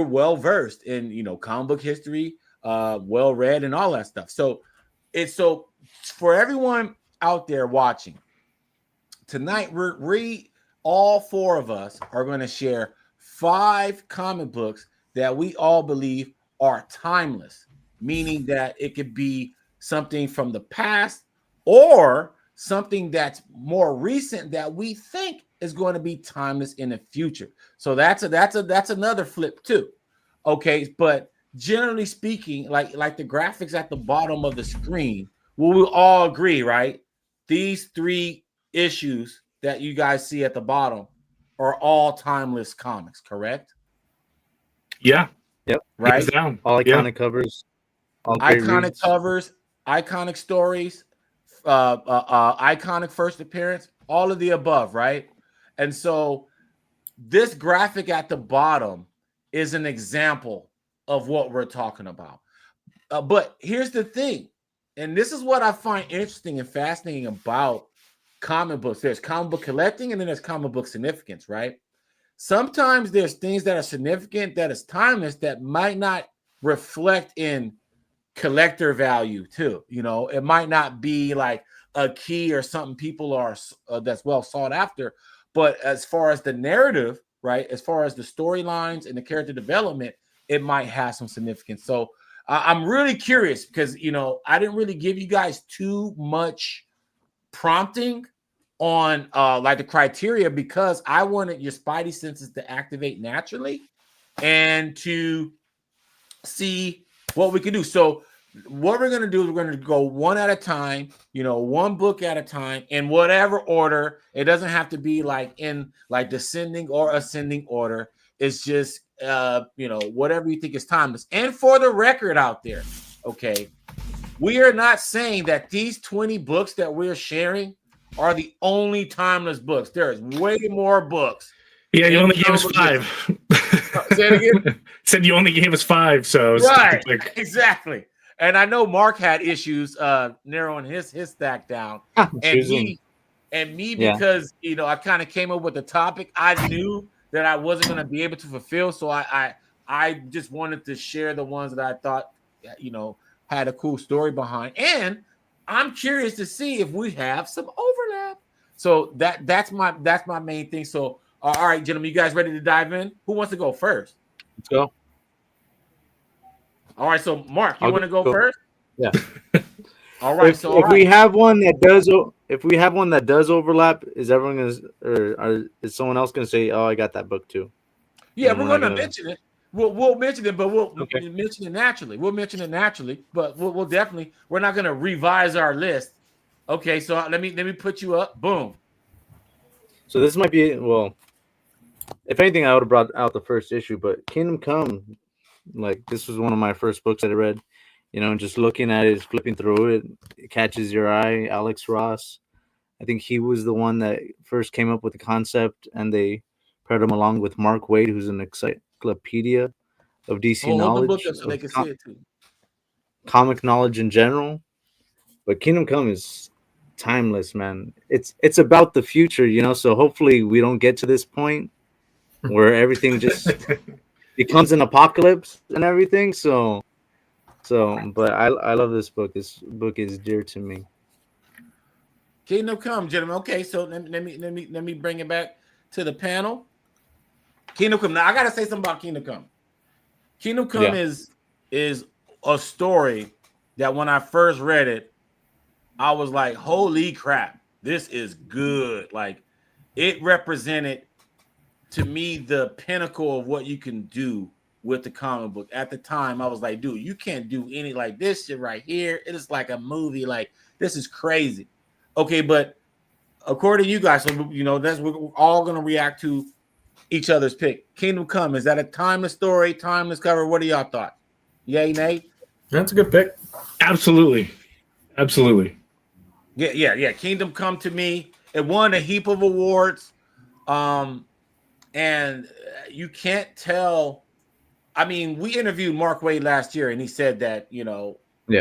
well versed in comic book history, well read, and all that stuff. So for everyone out there watching tonight, we all 4 of us are going to share 5 comic books that we all believe are timeless, meaning that it could be something from the past or something that's more recent that we think is going to be timeless in the future. So that's another flip too. Okay, but generally speaking, like the graphics at the bottom of the screen, we'll all agree, right? These 3 issues that you guys see at the bottom are all timeless comics, correct? Yeah. Yep. Right. All iconic covers. All iconic covers, iconic stories, iconic first appearance, all of the above, right? And so this graphic at the bottom is an example of what we're talking about. But here's the thing, and this is what I find interesting and fascinating about comic books. There's comic book collecting, and then there's comic book significance, right? Sometimes there's things that are significant, that is timeless, that might not reflect in collector value too. It might not be like a key or something people are that's well sought after, but as far as the narrative, right, as far as the storylines and the character development, it might have some significance. So I'm really curious because I didn't really give you guys too much prompting on like the criteria because I wanted your spidey senses to activate naturally and to see what we can do. So what we're going to do is we're going to go one at a time, one book at a time in whatever order. It doesn't have to be like in like descending or ascending order. It's just whatever you think is timeless. And for the record out there, okay, we are not saying that these 20 books that we're sharing are the only timeless books. There is way more books. Yeah, you only gave us 5. Say it again. Said you only gave us 5, so right, exactly. And I know Mark had issues narrowing his stack down, and me because I kind of came up with the topic. I knew that I wasn't going to be able to fulfill, so I just wanted to share the ones that I thought had a cool story behind, and I'm curious to see if we have some overlap. So that's my main thing. So all right, gentlemen, you guys ready to dive in? Who wants to go first? Let's go. All right, so Mark, you want to go first? Yeah. All right. If we have one that does overlap, is everyone gonna or is someone else gonna say, "Oh, I got that book too"? Yeah, we're gonna mention it. We'll mention it, but we'll mention it naturally. We'll mention it naturally, but we'll definitely. We're not gonna revise our list. Okay, so let me put you up. Boom. So this might be if anything, I would have brought out the first issue, but Kingdom Come, like this was one of my first books that I read. Just looking at it, flipping through it, it catches your eye. Alex Ross, I think he was the one that first came up with the concept, and they paired him along with Mark Waid, who's an encyclopedia of DC knowledge, the book up so they can see it too. Comic knowledge in general. But Kingdom Come is timeless, man. It's about the future, So hopefully we don't get to this point where everything just becomes an apocalypse and everything. But I love this book. This book is dear to me. Kingdom Come, gentlemen. Okay, so let me bring it back to the panel. Kingdom Come. Now I gotta say something about Kingdom Come. Kingdom Come is a story that when I first read it, I was like, holy crap, this is good. Like it represented to me the pinnacle of what you can do with the comic book. At the time, I was like, dude, you can't do any like this shit right here. It is like a movie. Like this is crazy. Okay, but according to you guys, so we're all gonna react to each other's pick. Kingdom Come, is that a timeless story, timeless cover? What are y'all thoughts? Yay, nay? That's a good pick. Absolutely. Yeah. Kingdom Come to me, it won a heap of awards. And you can't tell. I mean, we interviewed Mark Waid last year, and he said that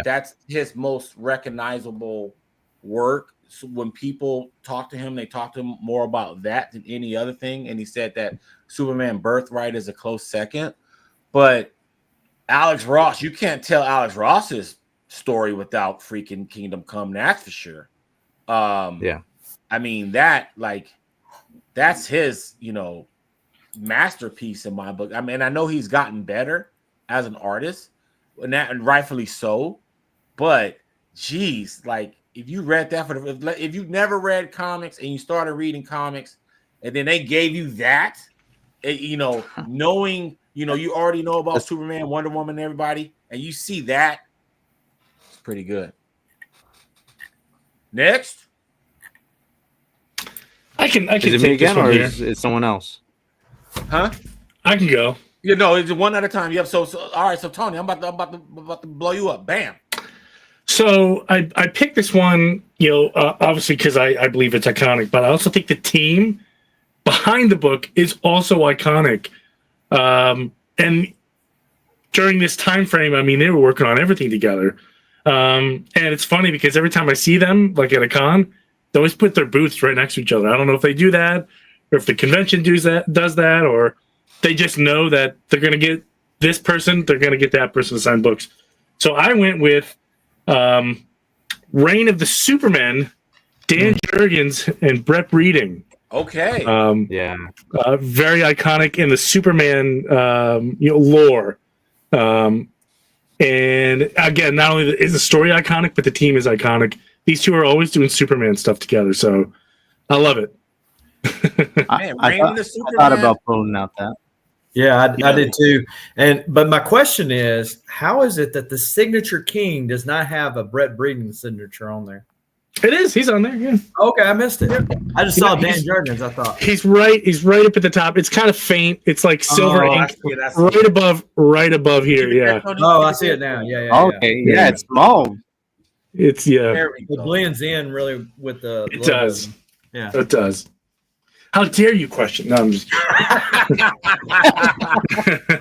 that's his most recognizable work. So when people talk to him, they talk to him more about that than any other thing. And he said that Superman Birthright is a close second. But Alex Ross, you can't tell Alex Ross's story without freaking Kingdom Come. That's for sure. I mean that's his masterpiece in my book. I mean, I know he's gotten better as an artist, and rightfully so. But geez, like if you read that if you've never read comics and you started reading comics, and then they gave you that, knowing you already know about Superman, Wonder Woman, and everybody, and you see that, it's pretty good. Next, I can is it me again, or is it someone else? Huh? I can go. It's one at a time. Yep. So all right. So Tony, I'm about to blow you up. Bam. So I picked this one, obviously because I believe it's iconic, but I also think the team behind the book is also iconic. And during this time frame, I mean, they were working on everything together. And it's funny because every time I see them, like at a con, they always put their booths right next to each other. I don't know if they do that, or if the convention does that, or they just know that they're going to get this person, they're going to get that person to sign books. So I went with Reign of the Supermen, Dan Jurgens and Brett Breeding. Okay. Very iconic in the Superman lore. And again, not only is the story iconic, but the team is iconic. These two are always doing Superman stuff together, so I love it. Man, I Reign of the thought Superman. about pulling out that. Yeah, I did too. But my question is, how is it that the signature king does not have a Brett Breeden signature on there? It is. He's on there. Yeah. Okay, I missed it. I just saw Dan He's- Jurgens. I thought. He's right up at the top. It's kind of faint. It's like silver Oh, ink, That's right above here. Yeah, Oh, I see it now. Yeah. Okay, yeah, it's small. it's There we It go. blends in really with the. It logo. does. Yeah. It does. How dare you question? No, I'm just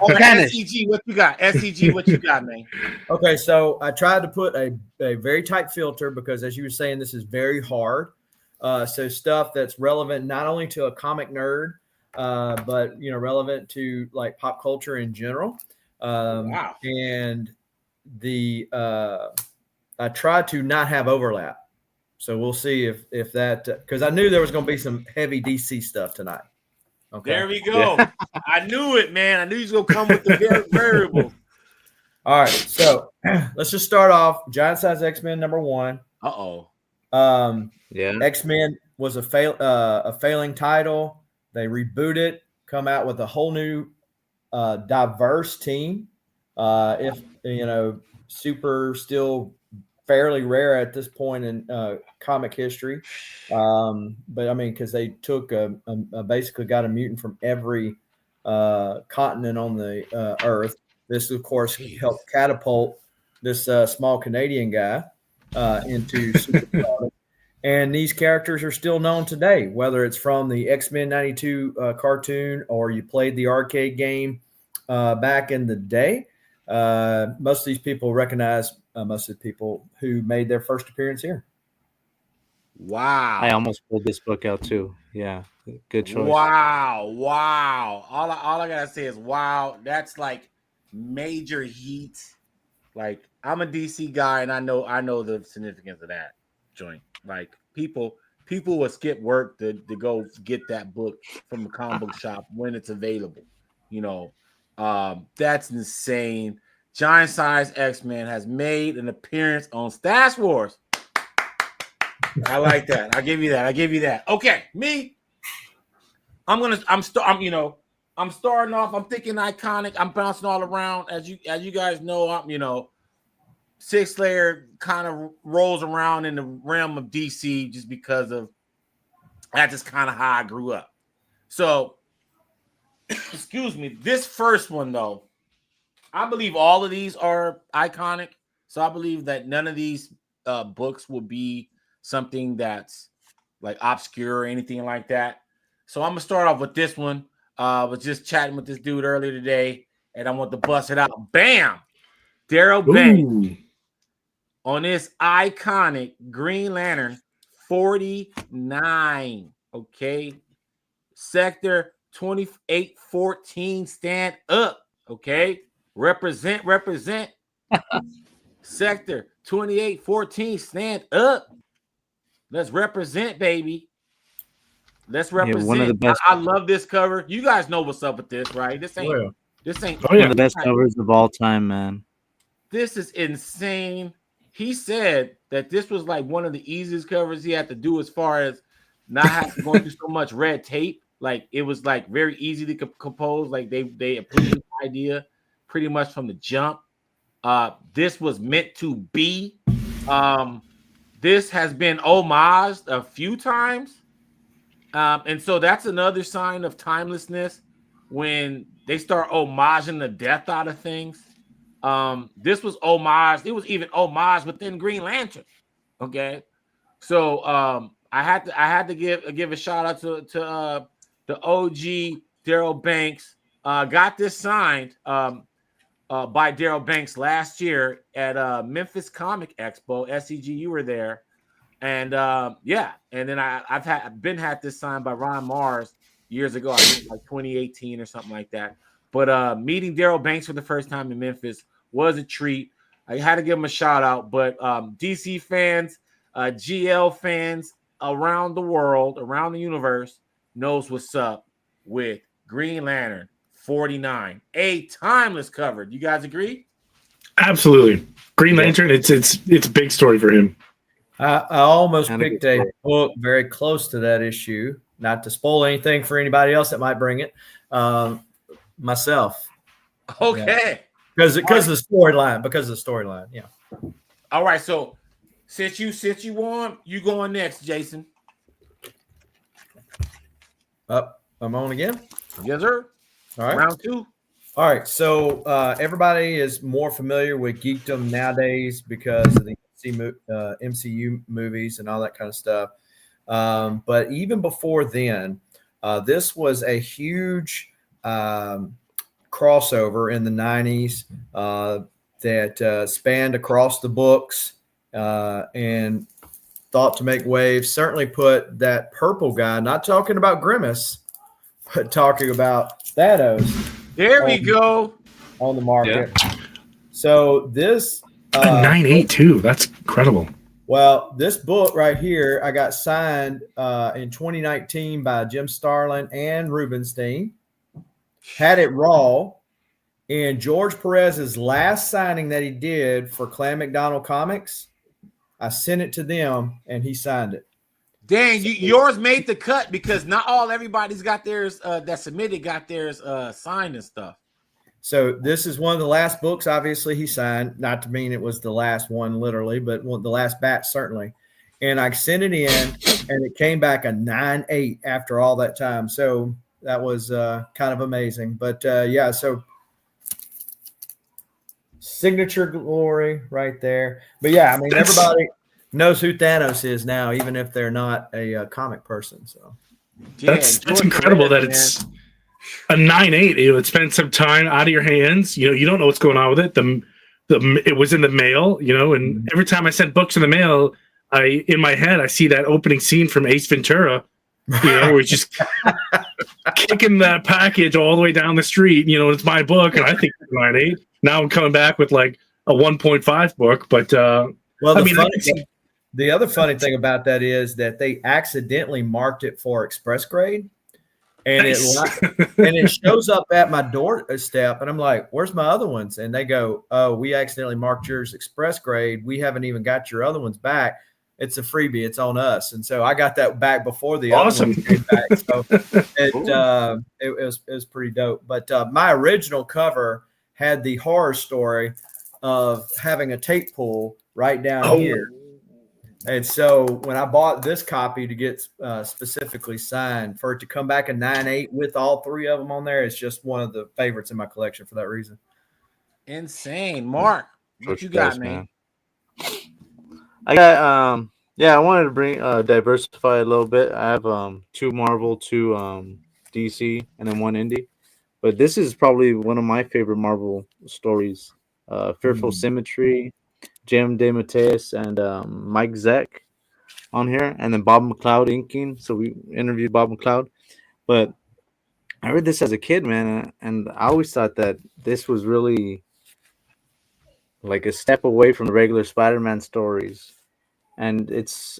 Oh, SEG, what you got? SEG, what you got, man? Okay, so I tried to put a very tight filter because, as you were saying, this is very hard. So stuff that's relevant not only to a comic nerd, but relevant to like pop culture in general. Wow. And I tried to not have overlap. So we'll see if that, because I knew there was going to be some heavy DC stuff tonight. Okay. There we go. I knew it, man. I knew he was gonna come with the variables. All right, so let's just start off. Giant Size X-Men #1. Yeah. X-Men was a failing title. They reboot it, come out with a whole new diverse team. If super still fairly rare at this point in comic history. But I mean, because they took basically got a mutant from every continent on the Earth. This, of course, helped catapult this small Canadian guy into superstardom. And these characters are still known today, whether it's from the X-Men 92 cartoon or you played the arcade game back in the day. Most of these people recognize most of the people who made their first appearance here. Wow. I almost pulled this book out too. Yeah, good choice. Wow. All I gotta say is wow. That's like major heat. Like, I'm a DC guy, and I know the significance of that joint. Like, people will skip work to go get that book from the comic book shop when it's available. That's insane. Giant Size X-Men has made an appearance on Stash Wars. I like that. I give you that. Okay, me. I'm starting off. I'm thinking iconic. I'm bouncing all around. As you guys know, I'm Six Layer kind of rolls around in the realm of DC just because of that's just kind of how I grew up. So, excuse me. This first one though, I believe all of these are iconic. So I believe that none of these books will be something that's like obscure or anything like that. So I'm gonna start off with this one. Was just chatting with this dude earlier today, and I want to bust it out. Bam! Daryl Banks on this iconic Green Lantern 49. Okay, Sector 2814. Stand up. Okay, represent. Sector 2814. Stand up. Let's represent, baby. Let's represent. One of the best. I love this cover. You guys know what's up with this, right? This ain't Oh, One yeah. of the best covers of all time, man. This is insane. He said that this was like one of the easiest covers he had to do as far as not having to go through so much red tape. Like, it was like very easy to compose. Like, they approved the idea pretty much from the jump. This was meant to be. This has been homaged a few times. And so that's another sign of timelessness when they start homaging the death out of things. This was homaged. It was even homaged within Green Lantern. Okay. So I had to give a shout out to the OG Daryl Banks. Got this signed by Daryl Banks last year at Memphis Comic Expo. SEG, you were there. And and then I've had this signed by Ron Mars years ago. I think like 2018 or something like that. But meeting Daryl Banks for the first time in Memphis was a treat. I had to give him a shout out. But DC fans, GL fans around the world, around the universe, knows what's up with Green Lantern 49, a timeless cover. You guys agree? Absolutely. Green Yeah. Lantern, it's a big story for him. I almost And a picked good a story. book very close to that issue, not to spoil anything for anybody else that might bring it. Myself, Okay. because of the storyline. Yeah. All right. So since you won, you going next, Jason. Up, I'm on again. Yes, sir. All right. Round 2. All right, so everybody is more familiar with geekdom nowadays because of the MCU movies and all that kind of stuff. But even before then, this was a huge crossover in the 90s that spanned across the books and thought to make waves. Certainly put that purple guy, not talking about Grimace, but talking about Thanos. There we go. On the market. So this 9/8 too. That's incredible. well, this book right here, I got signed in 2019 by Jim Starlin and Rubenstein. Had it raw, and George Perez's last signing that he did for Clan McDonald Comics, I sent it to them and he signed it. Dang, yours made the cut because not everybody's got theirs that submitted got theirs signed and stuff. So this is one of the last books, obviously, he signed. Not to mean it was the last one, literally, but the last batch, certainly. And I sent it in, and it came back a 9/8 after all that time. So that was kind of amazing. But, yeah, so signature glory right there. But, yeah, I mean, everybody knows who Thanos is now, even if they're not a comic person. So that's incredible that it's a 9/8. It spent some time out of your hands. You don't know what's going on with it. It was in the mail, and every time I send books in the mail, in my head I see that opening scene from Ace Ventura, where he's just kicking that package all the way down the street. It's my book, and I think it's 9/8. Now I'm coming back with like a 1.5 book, but the other funny thing about that is that they accidentally marked it for express grade, and it shows up at my doorstep, and I'm like, "Where's my other ones?" And they go, "Oh, we accidentally marked yours express grade. We haven't even got your other ones back. It's a freebie. It's on us." And so I got that back before the other ones came back. So it was pretty dope. But my original cover had the horror story of having a tape pull right down here. And so when I bought this copy to get specifically signed, for it to come back a 9/8 with all three of them on there, it's just one of the favorites in my collection for that reason. Insane. Mark, what you got, man? I got I wanted to bring diversify a little bit. I have 2 Marvel, 2 DC, and then 1 indie. But this is probably one of my favorite Marvel stories. Fearful Symmetry, Jim DeMatteis and Mike Zeck on here, and then Bob McLeod inking. So we interviewed Bob McLeod. But I read this as a kid, man, and I always thought that this was really like a step away from the regular Spider-Man stories. And it's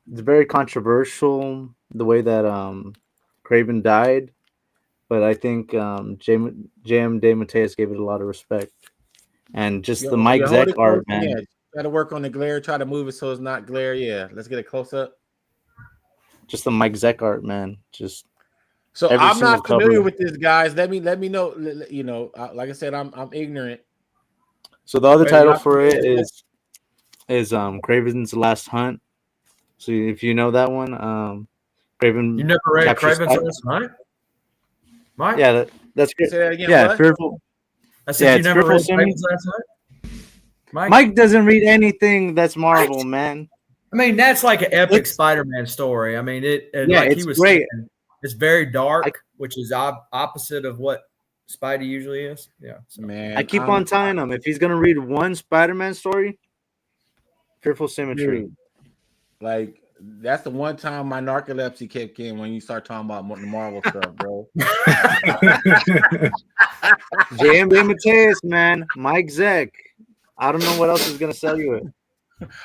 very controversial the way that Craven died, but I think J.M. DeMatteis gave it a lot of respect. And just the Mike Zeck art, man. Yeah, got to work on the glare. Try to move it so it's not glare. Yeah, let's get a close up. Just the Mike Zeck art, man. Just so I'm not familiar with this, guys. Let me know. Like I said, I'm ignorant. So the other title for it is Craven's Last Hunt. So if you know that one, Craven. You never read Craven's Last Hunt, Mike? Yeah, that's good. Say that again, yeah, what? Fearful. I said you never read Craven's Last Hunt? Mike doesn't read anything that's Marvel, man. I mean, that's like an epic Spider-Man story. I mean, it's great. Saying, it's very dark, which is opposite of what Spidey usually is. Yeah, so. Man, I keep on telling him if he's gonna read one Spider-Man story, Fearful Symmetry. Dude, like that's the one time my narcolepsy kicked in when you start talking about the Marvel stuff, bro. J.M. DeMatteis, man, Mike Zeck. I don't know what else is gonna sell you it.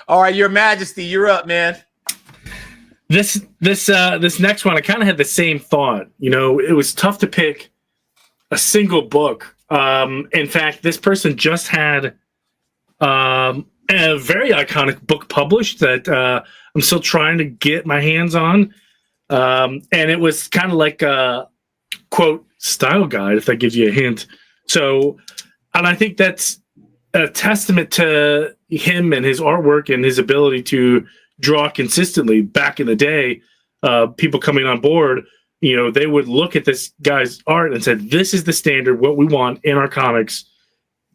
All right, Your Majesty, you're up, man. This next one, I kind of had the same thought. It was tough to pick a single book. In fact, this person just had And a very iconic book published that I'm still trying to get my hands on. And it was kind of like a quote style guide, if that gives you a hint. So, and I think that's a testament to him and his artwork and his ability to draw consistently. Back in the day, people coming on board, they would look at this guy's art and said, "This is the standard, what we want in our comics.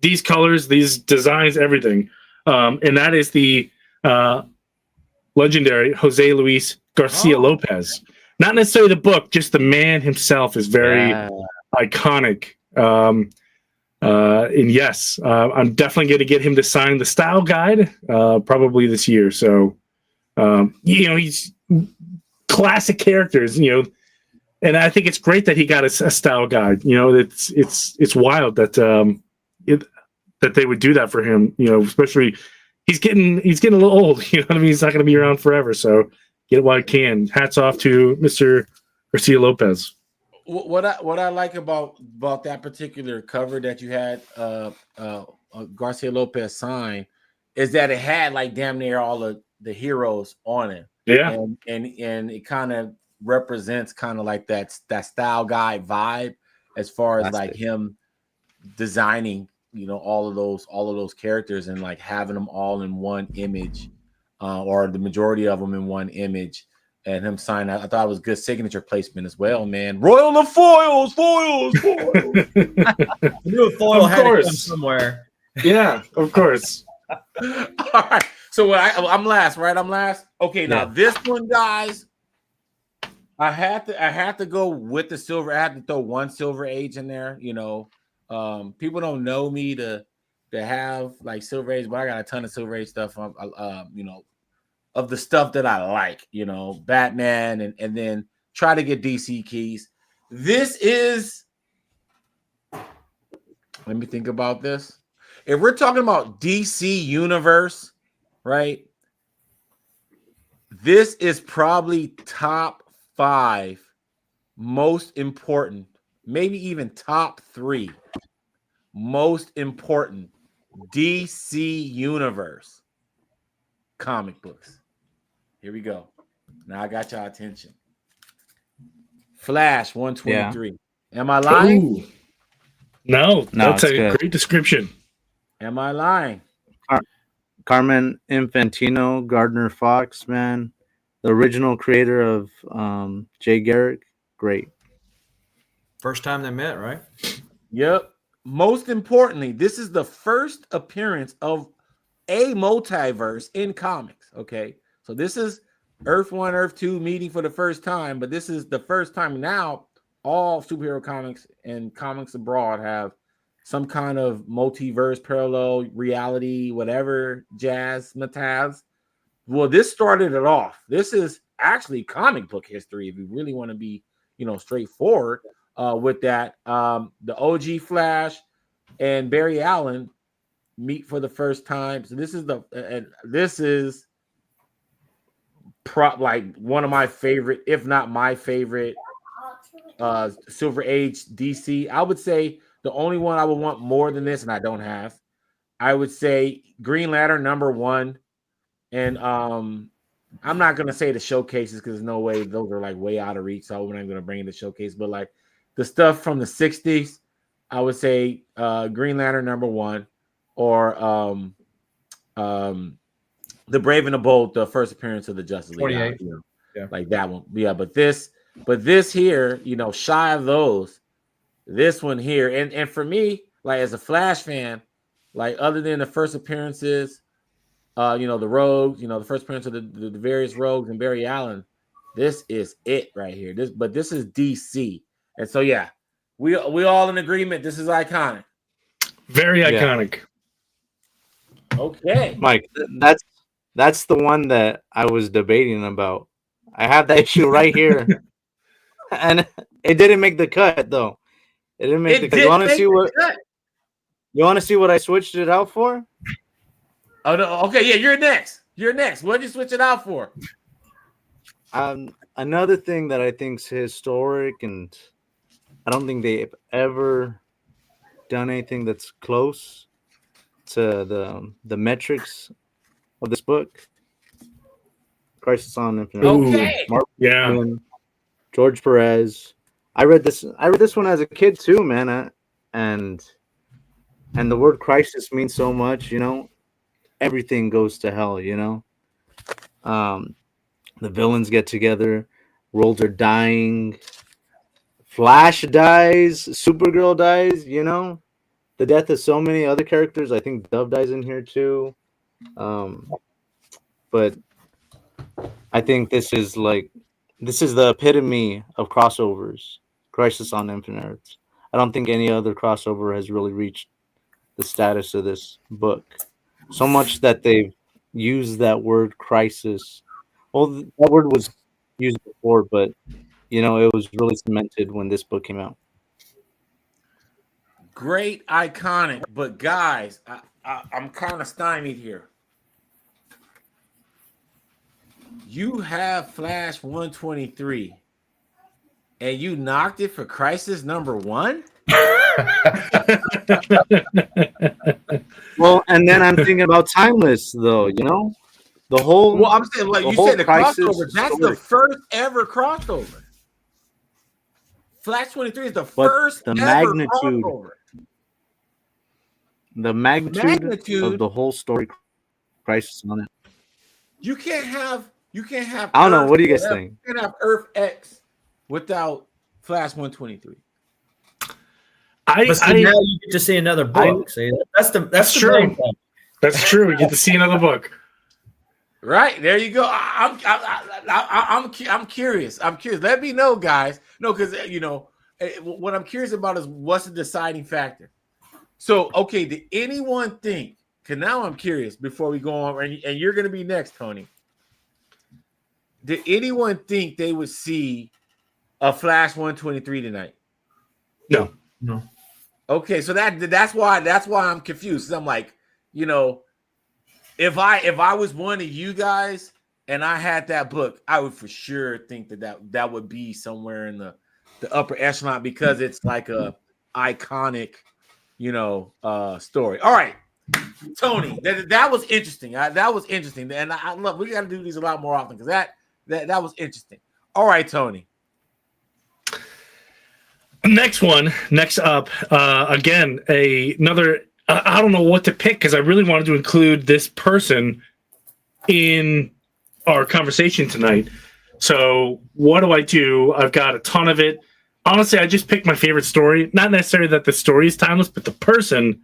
These colors, these designs, everything." And that is the legendary Jose Luis Garcia Lopez. Not necessarily the book, just the man himself is very iconic. And yes, I'm definitely going to get him to sign the style guide probably this year. So, he's classic characters, and I think it's great that he got a style guide. It's wild that that they would do that for him. Especially he's getting a little old. You know what I mean? He's not going to be around forever. So get it while you can. Hats off to Mr. Garcia Lopez. What I like about that particular cover that you had Garcia Lopez sign is that it had like damn near all of the heroes on it. Yeah, and it kind of represents kind of like that style guide vibe as far as like him designing all of those characters and like having them all in one image, or the majority of them in one image. And him sign, I thought it was good signature placement as well, man. Royal the foils. I knew a foil had to come somewhere. Yeah, of course. All right. So I'm last, right? I'm last. Okay, now this one, guys, I had to go with the silver. I had to throw one Silver Age in there. People don't know me to have like Silver Age, but I got a ton of Silver Age stuff. Of the stuff that I like, Batman, and then try to get DC keys. This is, let me think about this. If we're talking about DC Universe, right? This is probably top 5 most important, maybe even top 3 most important DC Universe comic books. Here we go. Now I got y'all attention. Flash 123. Yeah. Am I lying? Ooh. No, that's a great description. Am I lying? Carmen Infantino, Gardner Fox, man. The original creator of Jay Garrick. Great. First time they met, right? Yep. Most importantly, this is the first appearance of a multiverse in comics. Okay. So this is Earth 1, Earth 2 meeting for the first time, but this is the first time now all superhero comics and comics abroad have some kind of multiverse, parallel reality, whatever jazz mataz. Well, this started it off. This is actually comic book history if you really want to be, straightforward with that. The OG Flash and Barry Allen meet for the first time. So this is like one of my favorite, if not my favorite, Silver Age DC. I would say the only one I would want more than this, and I don't have, I would say Green Lantern #1. And I'm not gonna say the showcases because there's no way, those are like way out of reach, so I'm not gonna bring in the showcase. But like the stuff from the 60s, I would say Green Lantern #1, or The Brave and the Bold, the first appearance of the Justice League. Like that one. Yeah, but this here, shy of those, this one here, and for me, like as a Flash fan, like other than the first appearances, the Rogues, the first appearance of the various Rogues and Barry Allen, this is it right here. This is DC, and so yeah, we all in agreement. This is iconic. Very iconic. Okay, Mike, that's the one that I was debating about. I have that issue right here, and it didn't make the cut though. It didn't make the cut. You want to see what I switched it out for? Oh no! Okay, yeah, you're next. What did you switch it out for? Another thing that I think is historic, and I don't think they've ever done anything that's close. to the metrics of this book, Crisis on Infinite. Okay. Mark Yeah. Wahlberg, George Perez. I read this one as a kid too, man. And the word crisis means so much, everything goes to hell, the villains get together, worlds are dying, Flash dies, Supergirl dies, the death of so many other characters. I think Dove dies in here too. But I think this is the epitome of crossovers, Crisis on Infinite Earths. I don't think any other crossover has really reached the status of this book. So much that they've used that word crisis. Well, that word was used before, but it was really cemented when this book came out. Great, iconic, but guys, I'm kind of stymied here. You have Flash 123, and you knocked it for Crisis number 1? Well, and then I'm thinking about Timeless, though. The whole. Well, I'm saying, like you said, the crossover. That's the first ever crossover. Flash 23 is the first the ever magnitude, crossover. The magnitude of the whole story, Crisis on it. You can't have. I don't know. What do you guys think? You can't have Earth X without Flash 123. But now you get to see another book. That's true. Main thing. That's true. We get to see another book. Right, there you go. I'm curious. I'm curious. Let me know, guys. No, because what I'm curious about is what's the deciding factor. So, okay, did anyone think? Because now I'm curious. Before we go on, and you're going to be next, Tony. Did anyone think they would see a Flash 123 tonight? No. Okay, so that's why I'm confused. I'm like, if I was one of you guys and I had that book, I would for sure think that would be somewhere in the upper echelon because it's like a iconic, story. All right, Tony, that was interesting. That was interesting, and I love. We got to do these a lot more often because that was interesting. All right, Tony. Next up, again, another. I don't know what to pick because I really wanted to include this person in our conversation tonight. So what do? I've got a ton of it. Honestly, I just picked my favorite story. Not necessarily that the story is timeless, but the person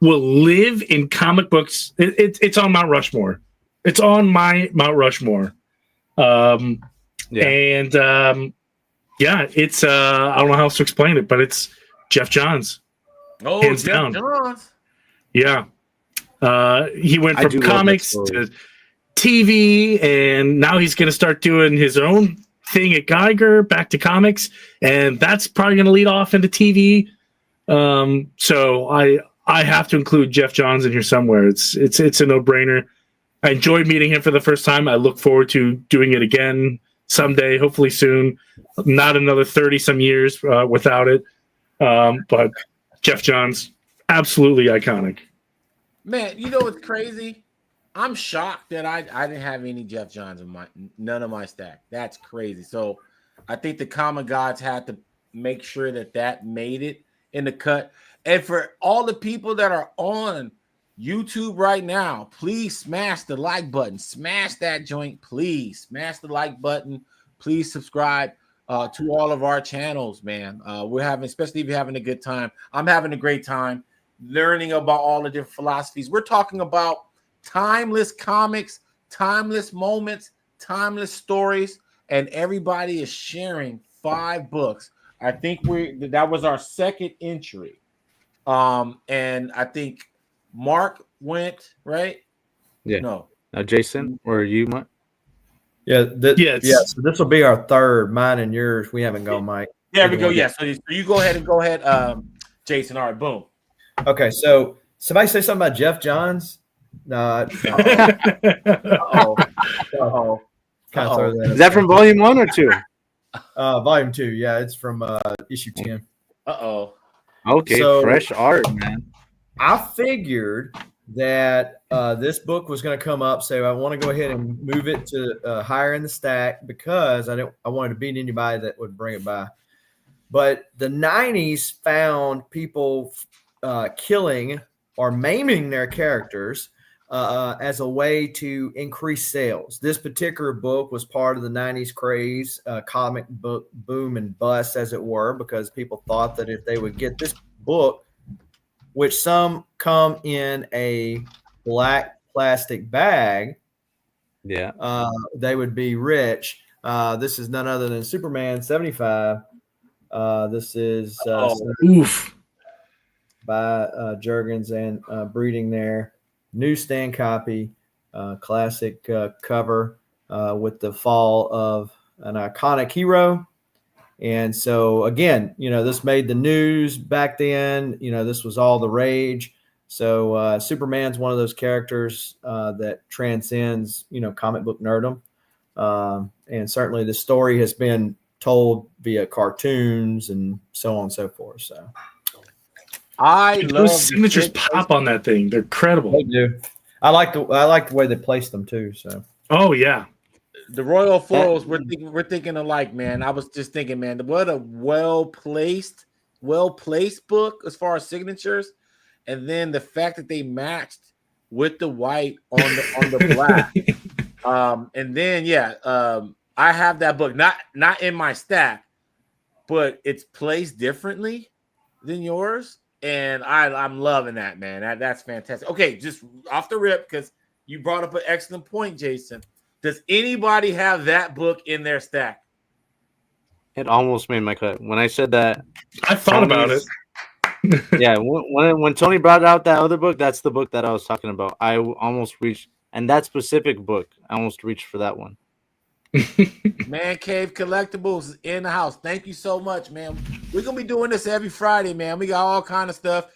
will live in comic books. It's on Mount Rushmore. It's on my Mount Rushmore. It's I don't know how else to explain it, but it's Jeff Johns. Oh, hands Jeff down. Johns. Yeah. He went from comics to TV, and now he's going to start doing his own thing at Geiger, back to comics, and that's probably going to lead off into TV. So I have to include Jeff Johns in here somewhere. It's a no-brainer. I enjoyed meeting him for the first time. I look forward to doing it again someday, hopefully soon. Not another 30-some years without it. But Jeff Johns, absolutely iconic. Man, you know what's crazy? I'm shocked that I didn't have any Jeff Johns in none of my stack. That's crazy. So I think the common gods had to make sure that made it in the cut. And for all the people that are on YouTube right now, please smash the like button. Smash that joint, please. Smash the like button. Please subscribe to all of our channels, man. We're having, especially if you're having a good time. I'm having a great time learning about all the different philosophies. We're talking about timeless comics, timeless moments, timeless stories, and everybody is sharing 5 books. I think that was our second entry. And I think Mark went, right? Yeah. No. Jason or you, Mike? Yeah. So this will be our third. Mine and yours. We haven't gone, Mike. There we go. Yeah. So you go ahead, Jason. All right. Boom. Okay. So somebody say something about Jeff Johns. No. Uh-oh. Is that from volume 1 or 2? Volume 2. Yeah, it's from issue 10. Uh-oh. Okay, so fresh art, man. I figured that this book was going to come up, so I want to go ahead and move it to higher in the stack because I wanted to beat anybody that would bring it by. But the 90s found people killing or maiming their characters as a way to increase sales. This particular book was part of the 90s craze, comic book boom and bust, as it were, because people thought that if they would get this book, which some come in a black plastic bag, they would be rich. This is none other than Superman 75. This is Oof. by Jurgens and Breeding there. Newsstand copy, classic cover with the fall of an iconic hero. And so, again, this made the news back then. This was all the rage. So Superman's one of those characters that transcends, comic book nerdom. And certainly the story has been told via cartoons and so on and so forth. So I love those signatures pop on that thing. They're incredible. They do. I like the way they placed them too. So oh yeah. The Royal Foils, we're thinking alike, man. I was just thinking, man, what a well placed book as far as signatures, and then the fact that they matched with the white on the black, and then I have that book not in my stack, but it's placed differently than yours, and I'm loving that, man. That's fantastic. Okay, just off the rip, because you brought up an excellent point, Jason. Does anybody have that book in their stack? It almost made my cut. When I said that, I thought about it. Yeah, when Tony brought out that other book, that's the book that I was talking about. I almost reached, and that specific book, I almost reached for that one. Man Cave Collectibles is in the house. Thank you so much, man. We're gonna be doing this every Friday, man. We got all kind of stuff.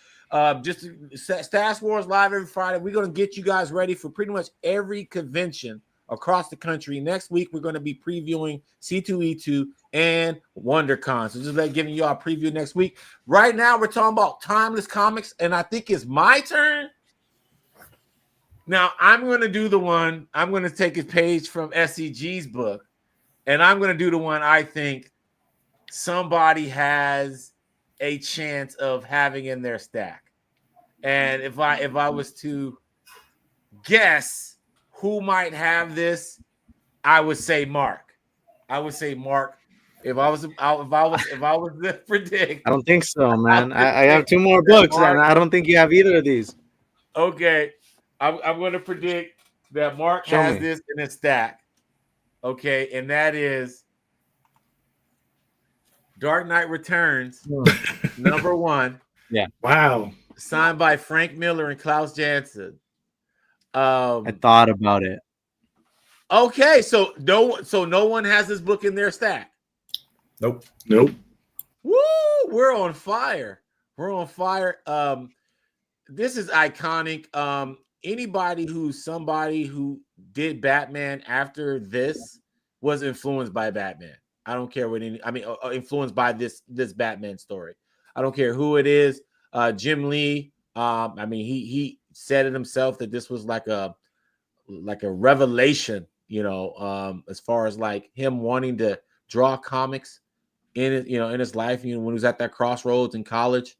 Just Stash Wars live every Friday. We're gonna get you guys ready for pretty much every convention across the country. Next week, we're going to be previewing C2E2 and WonderCon. So just giving you our preview next week. Right now, we're talking about Timeless Comics, and I think it's my turn. Now, I'm going to do the one. I'm going to take a page from SEG's book, and I'm going to do the one I think somebody has a chance of having in their stack. And if I was to guess who might have this, I would say Mark. If I was to predict, I don't think so, man. I have two more books, and I don't think you have either of these. Okay, I'm going to predict that Mark has this in his stack. Okay, and that is Dark Knight Returns, number 1. Yeah. Wow. Signed by Frank Miller and Klaus Janson. I thought about it. Okay, so no one has this book in their stack. Nope. Woo! We're on fire. This is iconic. Anybody who did Batman after this was influenced by Batman. I don't care influenced by this Batman story. I don't care who it is. Jim Lee. He said it himself that this was like a revelation, as far as like him wanting to draw comics in his life, when he was at that crossroads in college.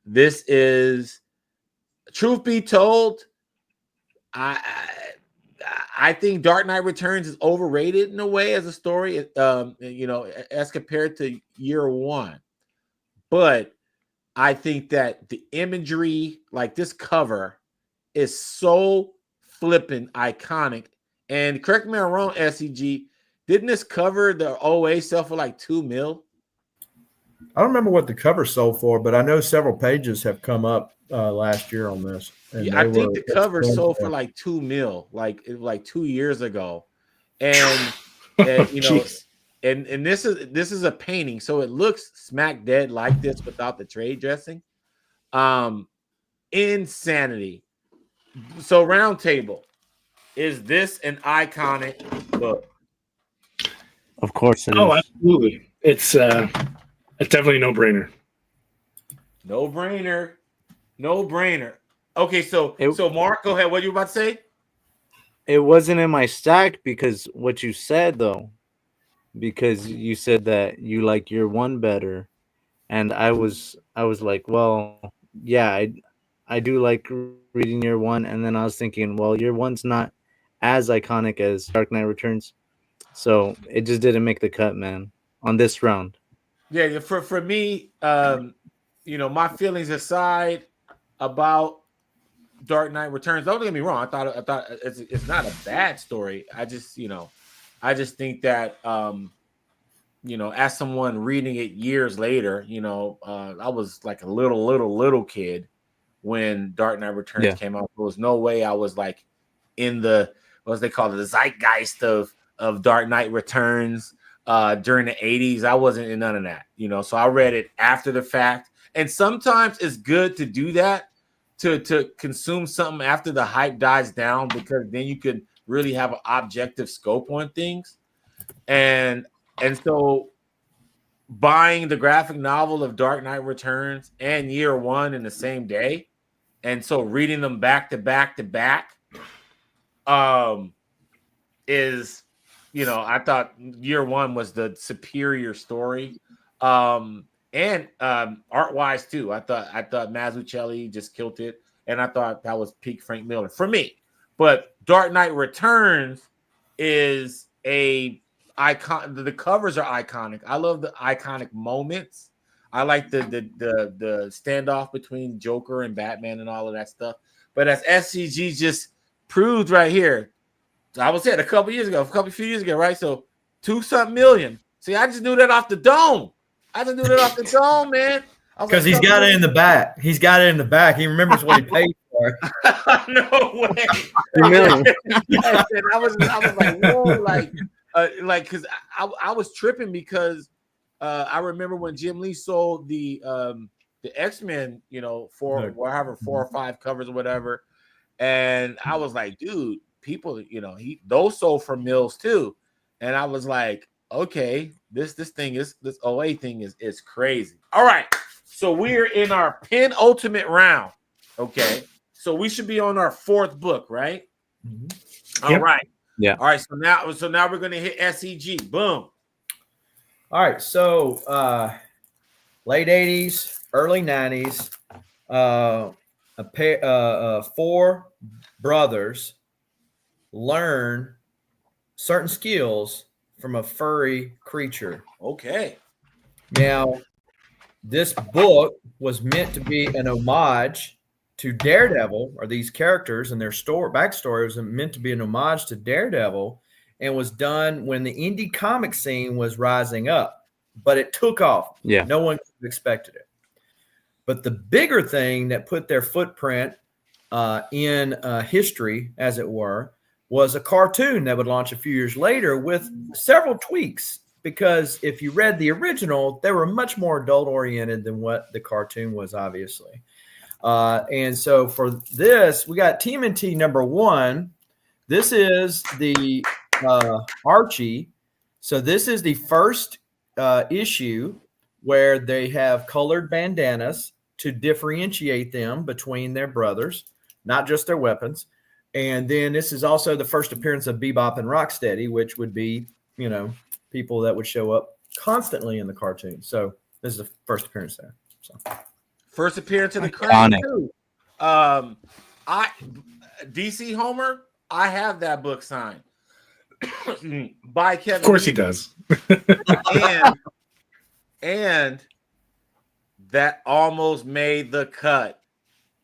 This is, truth be told, I think Dark Knight Returns is overrated in a way as a story, as compared to year one. But I think that the imagery, like this cover, is so flippin' iconic. And correct me if I'm wrong, SEG, didn't this cover the OA sell for like $2 million? I don't remember what the cover sold for, but I know several pages have come up last year on this. Yeah, I think the cover sold for like $2 million, like 2 years ago. And, and this is a painting, so it looks smack dead like this without the trade dressing. Insanity. So Round Table, is this an iconic book? Of course it is. Oh, absolutely. It's definitely a no-brainer. No brainer. Okay, so Mark, go ahead. What you about to say? It wasn't in my stack because what you said though, because you said that you like year one better, and I was like, well, yeah, I do like reading year one, and then I was thinking, well, year one's not as iconic as Dark Knight Returns, so it just didn't make the cut, man, on this round. Yeah, for me, my feelings aside about Dark Knight Returns. Don't get me wrong. I thought it's not a bad story. I just think that as someone reading it years later, I was like a little kid when Dark Knight Returns came out. There was no way I was like in the what they call it, the zeitgeist of Dark Knight Returns during the 80s. I wasn't in none of that, So I read it after the fact, and sometimes it's good to do that. To consume something after the hype dies down, because then you could really have an objective scope on things. And so buying the graphic novel of Dark Knight Returns and Year One in the same day, and so reading them back to back to back, is, I thought Year One was the superior story. And art-wise too, I thought Mazzucchelli just killed it, and I thought that was peak Frank Miller for me. But Dark Knight Returns is a icon. The covers are iconic. I love the iconic moments. I like the standoff between Joker and Batman and all of that stuff. But as SCG just proved right here, I was saying a few years ago, right? So 2-something million. See, I just knew that off the dome. Man. Because he's got it in the back. He's got it in the back. He remembers what he paid for. No way. I was like, whoa, because I was tripping because I remember when Jim Lee sold the X-Men, for 4 or 5 covers or whatever, and I was like, dude, people, those sold for mills too, and I was like, okay, this OA thing is crazy. All right, so we're in our penultimate round. Okay, so we should be on our 4th book, right? Mm-hmm. All right. Yeah. All right. So now we're gonna hit SEG. Boom. All right. So late 80s, early 90s, 4 brothers learn certain skills from a furry creature. Okay. Now, this book was meant to be an homage to Daredevil, or these characters and their backstory was meant to be an homage to Daredevil, and was done when the indie comic scene was rising up. But it took off. Yeah. No one could have expected it. But the bigger thing that put their footprint in history, as it were, was a cartoon that would launch a few years later with several tweaks, because if you read the original, they were much more adult-oriented than what the cartoon was, obviously. And so for this, we got TMNT number 1. This is the Archie. So this is the first issue where they have colored bandanas to differentiate them between their brothers, not just their weapons. And then this is also the first appearance of Bebop and Rocksteady, which would be, people that would show up constantly in the cartoon. So this is the first appearance there. So first appearance in the Crown too. DC Homer, I have that book signed by Kevin. Of course he does. and that almost made the cut.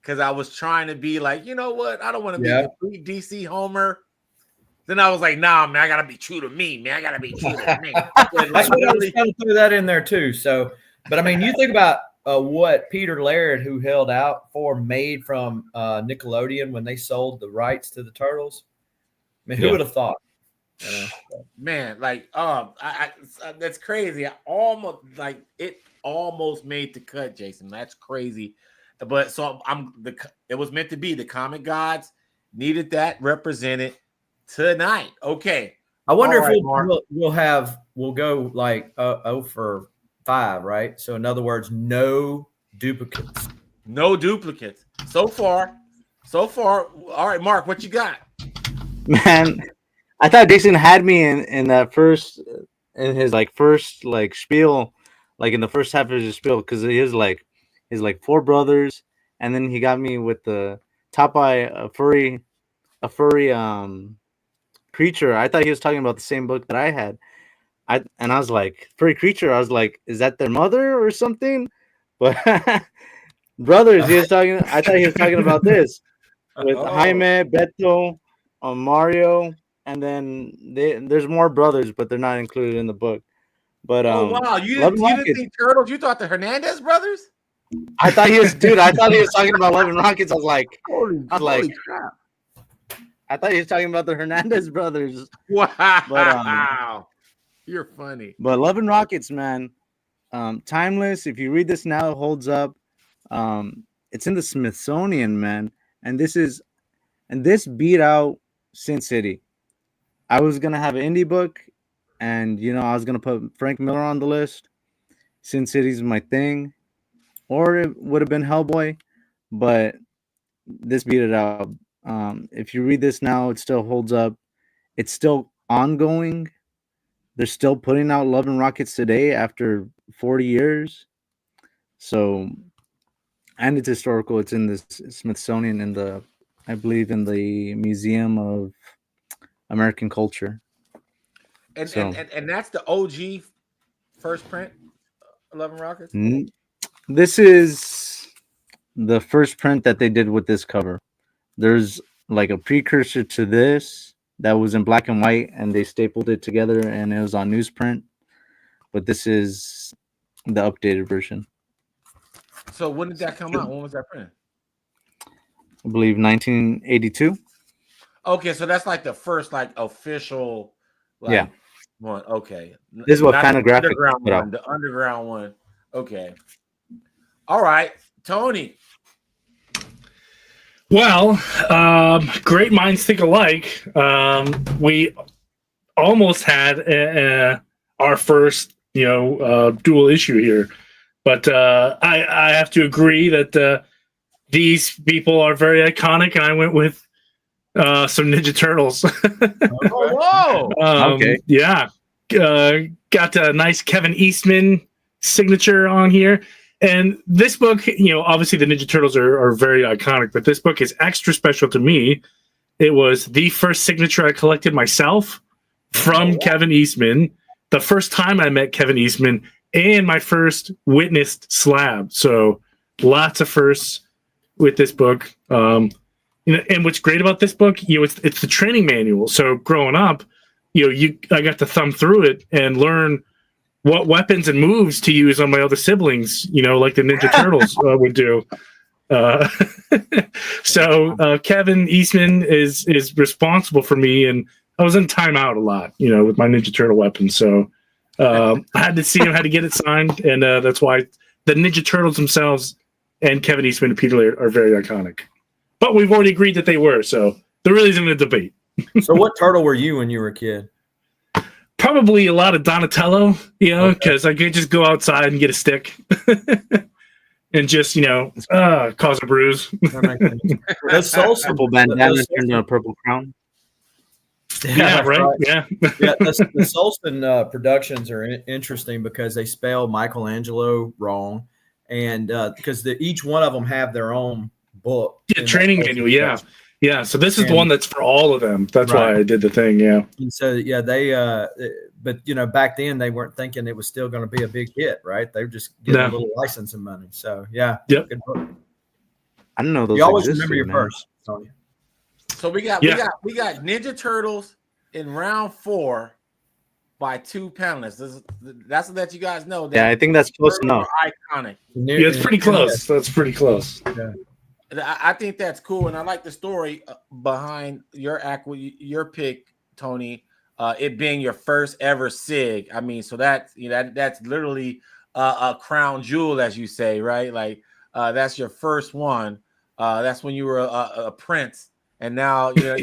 Because I was trying to be like, you know what? I don't want to be a complete DC Homer. Then I was like, nah, man, I got to be true to me, man. I got to be true to me. That's what I was trying to throw that in there, too. So, but I mean, you think about what Peter Laird, who held out for, made from Nickelodeon when they sold the rights to the Turtles. I mean, who would have thought? Man, like, that's crazy. It almost made the cut, Jason. That's crazy. But so it was meant to be. The comic gods needed that represented tonight. Okay. I wonder if we'll go like 0 for 5, right? So in other words, no duplicates. No duplicates. So far, So far, all right, Mark, what you got? Man, I thought Dixon had me in that first in his first spiel, like in the first half of his spiel, because he is like his four brothers, and then he got me with the top eye a furry creature. I thought he was talking about the same book that I had. I was like, furry creature. I was like, is that their mother or something? But brothers, he was talking. I thought he was talking about this with Jaime, Beto, Mario, and then there's more brothers, but they're not included in the book. But Oh wow, you Love didn't and you didn't Rockets. think Turtles? You thought the Hernandez brothers? I thought he was, dude. I thought he was talking about Love and Rockets. I was like, Holy crap! I thought he was talking about the Hernandez brothers. Wow, But, you're funny. But Love and Rockets, man, timeless. If you read this now, it holds up. It's in the Smithsonian, man, and this beat out Sin City. I was gonna have an indie book, and I was gonna put Frank Miller on the list. Sin City's my thing, or it would have been Hellboy, but this beat it out. If you read this now, it still holds up. It's still ongoing. They're still putting out Love and Rockets today after 40 years. So, and it's historical. It's in the Smithsonian I believe in the Museum of American Culture. And So- and that's the OG first print, 11 Rockets. This is the first print that they did with this cover. There's like a precursor to this that was in black and white, and they stapled it together, and it was on newsprint. But this is the updated version. So when did that come out? When was that print? I believe 1982. Okay, so that's like the first like official Yeah. one. Okay. This is what Not the Fantagraphics underground put out. one, the underground one. Okay. All right, Tony. Well, great minds think alike. We almost had our first, dual issue here, but I have to agree that these people are very iconic, and I went with some Ninja Turtles. Oh, whoa. Okay. Yeah. Got a nice Kevin Eastman signature on here. And this book, obviously the Ninja Turtles are very iconic, but this book is extra special to me. It was the first signature I collected myself from Kevin Eastman, the first time I met Kevin Eastman, and my first witnessed slab. So lots of firsts with this book. And what's great about this book, it's the training manual. So growing up, I got to thumb through it and learn what weapons and moves to use on my other siblings, like the Ninja Turtles would do. So Kevin Eastman is responsible for me, and I was in timeout a lot, with my Ninja Turtle weapons. So I had to see him, had to get it signed, and that's why the Ninja Turtles themselves and Kevin Eastman and Peter Laird are very iconic. But we've already agreed that they were, so there really isn't a debate. So what turtle were you when you were a kid? Probably a lot of Donatello, because I could just go outside and get a stick and just, cause a bruise. Those Souls, Purple bandana turned into a purple crown. Yeah, right. Yeah. Yeah, the Solston productions are interesting because they spell Michelangelo wrong, and because each one of them have their own book. Yeah, training manual. Yeah. Yeah. So this is the one that's for all of them. That's Right. why I did the thing. Yeah. And so, yeah, they, but back then they weren't thinking it was still going to be a big hit, right? They were just getting a little licensing money. So, yeah. Yep. Good book. I don't know those. You always existed, remember your man. first, Tony. So we got Ninja Turtles in round 4 by 2 panelists. That's to let you guys know that. Yeah, I think that's close enough. Iconic. Yeah, it's pretty close. That's pretty close. Yeah. I think that's cool, and I like the story behind your pick, Tony. It being your first ever SIG. I mean, so that's literally a crown jewel, as you say, right? Like that's your first one. That's when you were a prince, and now you're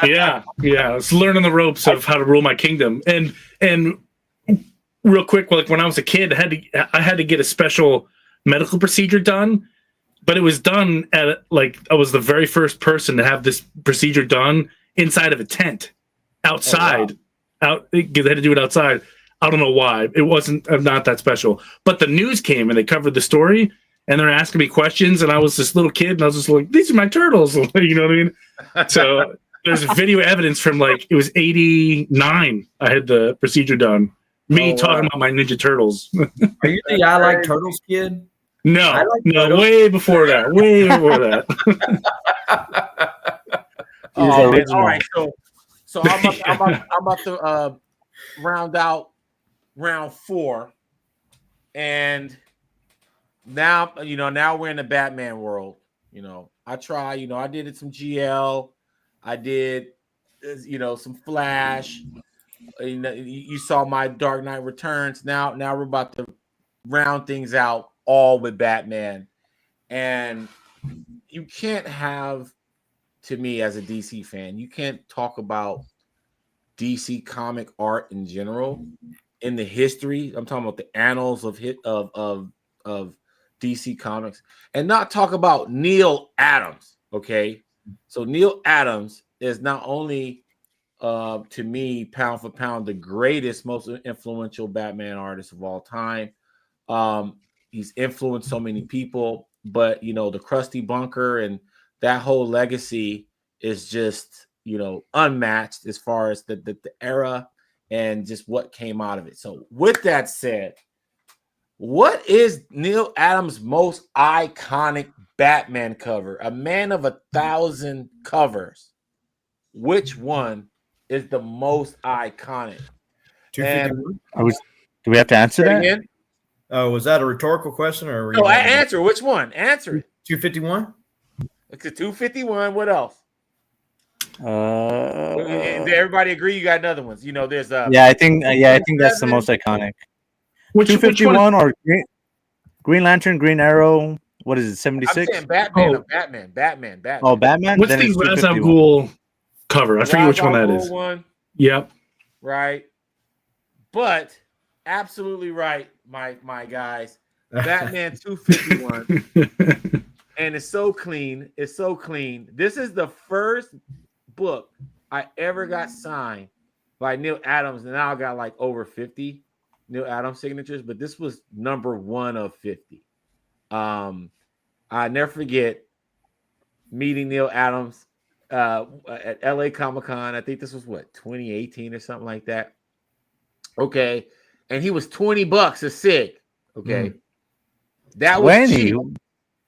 Yeah. It's learning the ropes of how to rule my kingdom. And real quick, like when I was a kid, I had to get a special medical procedure done but it was done at like I was the very first person to have this procedure done inside of a tent outside. Out they had to do it outside. I don't know why. It wasn't not that special. But the news came and they covered the story and they're asking me questions and I was this little kid and I was just like, these are my turtles. You know what I mean? So there's video evidence from like it was 89. I had the procedure done. Me talking about my Ninja Turtles. Are you the I like turtles kid? No, turtles. way before that. Way before that. Oh, man. All right, so I'm about to round out round 4, and now we're in the Batman world. I did some GL, I did some Flash. You saw my Dark Knight Returns. Now we're about to round things out all with Batman, and you can't have, to me as a DC fan, you can't talk about DC comic art in general in the history. I'm talking about the annals of DC Comics and not talk about Neil Adams. Okay, so Neil Adams is not only to me, pound for pound, the greatest, most influential Batman artist of all time. He's influenced so many people, but the Krusty Bunker and that whole legacy is just unmatched as far as the era and just what came out of it. So with that said, what is Neil Adams' most iconic Batman cover? A man of 1,000 covers. Which one is the most iconic? 251. Do we have to answer that? Again? Oh, was that a rhetorical question or? No, answer. Which one? Answer it. 251. It's a 251. What else? Did everybody agree? You got another ones. There's I think that's the most iconic. Which 251 or Green Lantern, Green Arrow. What is it? 76. I'm saying Batman. Oh, Batman. What's Then the it's Ra's al 251. Ghul cover? I forget which one that is. One, Yep. right. But absolutely right, my guys. Batman 251. And it's so clean. It's so clean. This is the first book I ever got signed by Neil Adams, and now I got like over 50 Neil Adams signatures, but this was number 1 of 50. I never forget meeting Neil Adams at LA Comic-Con. I think this was 2018 or something like that. Okay. And he was $20 a sig. Okay. That was cheap.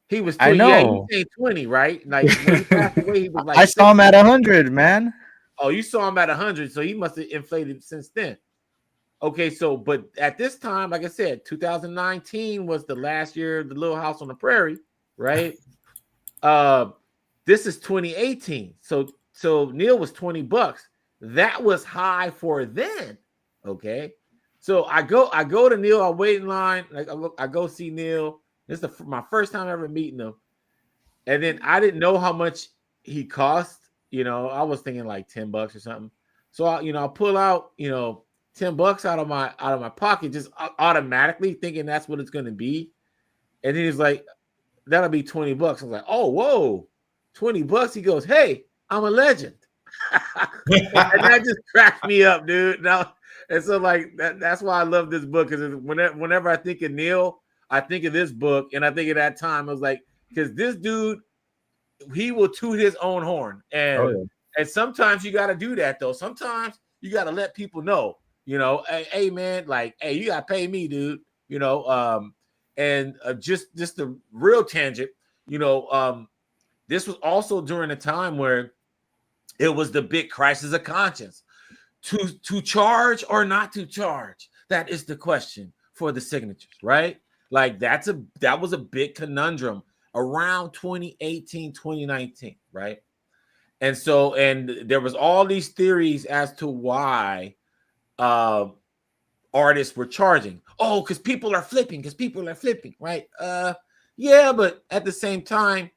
He was 20. I know. Yeah, you say 20, right? Like when he passed away, he was like I saw him at 100, man. Oh, you saw him at 100, so he must have inflated since then. Okay, so but at this time, like I said, 2019 was the last year of the Little House on the Prairie, right? This is 2018. So Neil was $20. That was high for then. Okay. So I go to Neil, I wait in line, like I go see Neil. This is my first time ever meeting him. And then I didn't know how much he cost. I was thinking like $10 or something. So I pull out, $10 out of my pocket, just automatically thinking that's what it's going to be. And then he's like, that'll be $20. I was like, oh, whoa, $20. He goes, hey, I'm a legend. And that just cracked me up, dude. And so like that's why I love this book, because whenever I think of Neil, I think of this book, and I think of that time. I was like, because this dude, he will toot his own horn, and sometimes you got to do that though. Sometimes you got to let people know, hey man, like, hey, you got to pay me, dude. And just the real tangent, this was also during a time where it was the big crisis of conscience. To charge or not to charge? That is the question for the signatures, right? Like that was a big conundrum around 2018, 2019, right? And there was all these theories as to why artists were charging. Oh, because people are flipping, right? Yeah, but at the same time,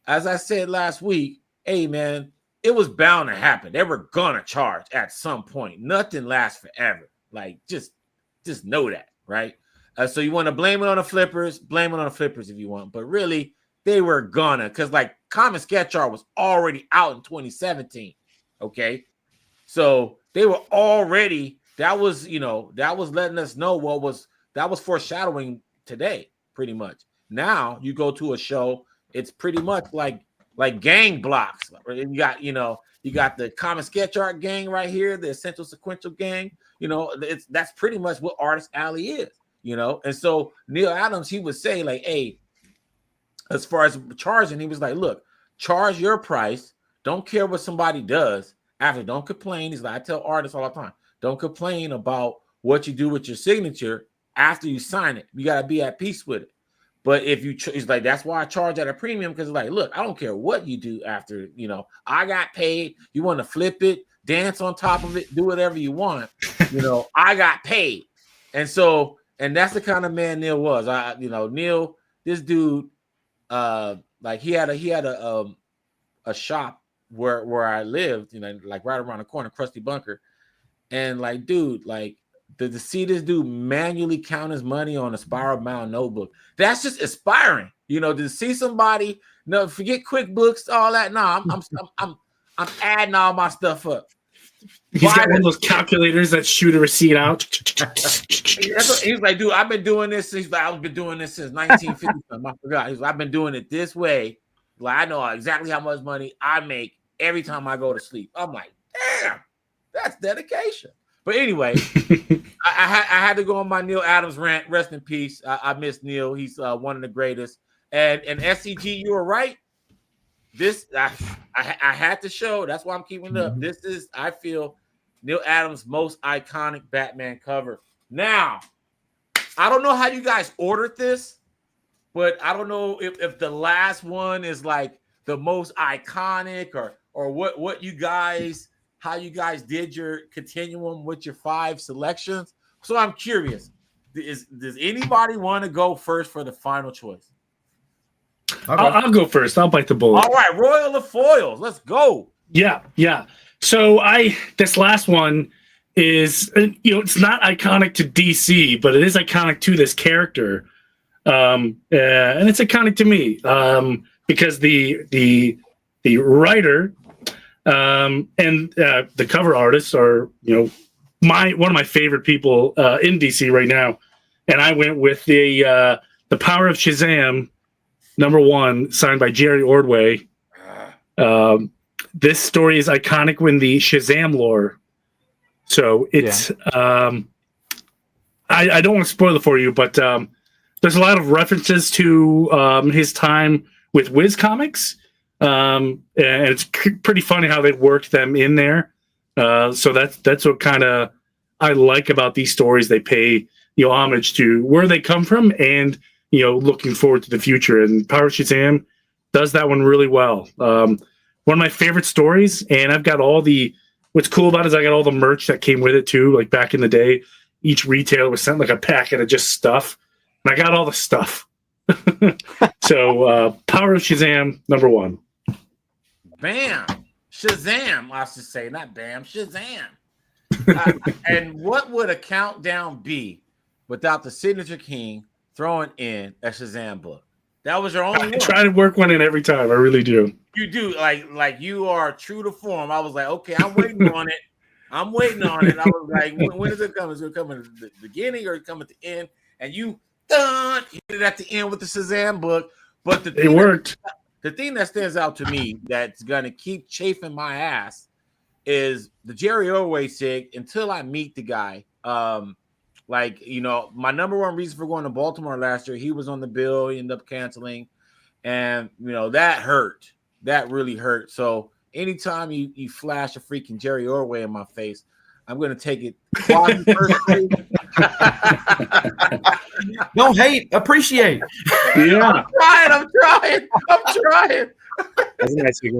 as I said last week, hey man, it was bound to happen. They were gonna charge at some point. Nothing lasts forever. Like just know that, right? So you want to blame it on the flippers if you want, but really they were gonna, because like Common Sketch Art was already out in 2017. Okay, so they were already, that was letting us know that was foreshadowing today, pretty much. Now you go to a show, it's pretty much like gang blocks. You got the Common Sketch Art gang right here, the Essential Sequential gang. That's pretty much what Artist Alley is. And so Neil Adams, he would say like, hey, as far as charging, he was like, look, charge your price. Don't care what somebody does. After, don't complain. He's like, I tell artists all the time, don't complain about what you do with your signature after you sign it. You got to be at peace with it. But if you, he's like, that's why I charge at a premium, because like, look, I don't care what you do after, I got paid. You want to flip it, dance on top of it, do whatever you want. I got paid. And so, and that's the kind of man Neil was. Neil, this dude, like he had a shop where I lived, like right around the corner, Krusty Bunker. And like, dude, like to see this dude manually count his money on a spiral bound notebook, that's just inspiring. To see somebody, forget QuickBooks, all that. No, I'm adding all my stuff up. He's got one of those calculators that shoot a receipt out. He's like, dude, I've been doing this. He's like, I've been doing this since 1950. I forgot. He's like, I've been doing it this way. Like, I know exactly how much money I make every time I go to sleep. I'm like, damn, that's dedication. But anyway, I had to go on my Neil Adams rant. Rest in peace. I miss Neil. He's one of the greatest. And SCG, you were right. This I had to show. That's why I'm keeping it up. This is, I feel, Neil Adams' most iconic Batman cover. Now, I don't know how you guys ordered this, but I don't know if the last one is like the most iconic or what you guys, how you guys did your continuum with your 5 selections. So I'm curious. Does anybody want to go first for the final choice? I'll go first. I'll bite the bullet. All right, Royal of Foils. Let's go. Yeah. So this last one is, it's not iconic to DC, but it is iconic to this character, and it's iconic to me because the writer and the cover artists are one of my favorite people in DC right now, and I went with the Power of Shazam #1, signed by Jerry Ordway. This story is iconic in the Shazam lore. So it's, I don't want to spoil it for you, but there's a lot of references to his time with Wiz Comics. And it's pretty funny how they worked them in there. So that's what kind of I like about these stories. They pay homage to where they come from and looking forward to the future. And Power Shazam does that one really well. One of my favorite stories, and I've got what's cool about it is I got all the merch that came with it too. Like back in the day, each retailer was sent like a packet of just stuff, and I got all the stuff. So Power of Shazam #1. Bam. Shazam, I should say, not bam, Shazam. And what would a countdown be without the Signature King throwing in a Shazam book? That was your only one. I try to work one in every time. I really do. You do, like you are true to form. I was like, okay, I'm waiting on it. I was like, when is it coming? Is it coming at the beginning or come at the end? And you hit it at the end with the Shazam book. But it worked. The thing that stands out to me that's gonna keep chafing my ass is the Jerry Ordway sig until I meet the guy. My #1 reason for going to Baltimore last year, he was on the bill. He ended up canceling, and that hurt. That really hurt. So anytime you flash a freaking Jerry Ordway in my face, I'm gonna take it. Don't hate, appreciate. Yeah, I'm trying.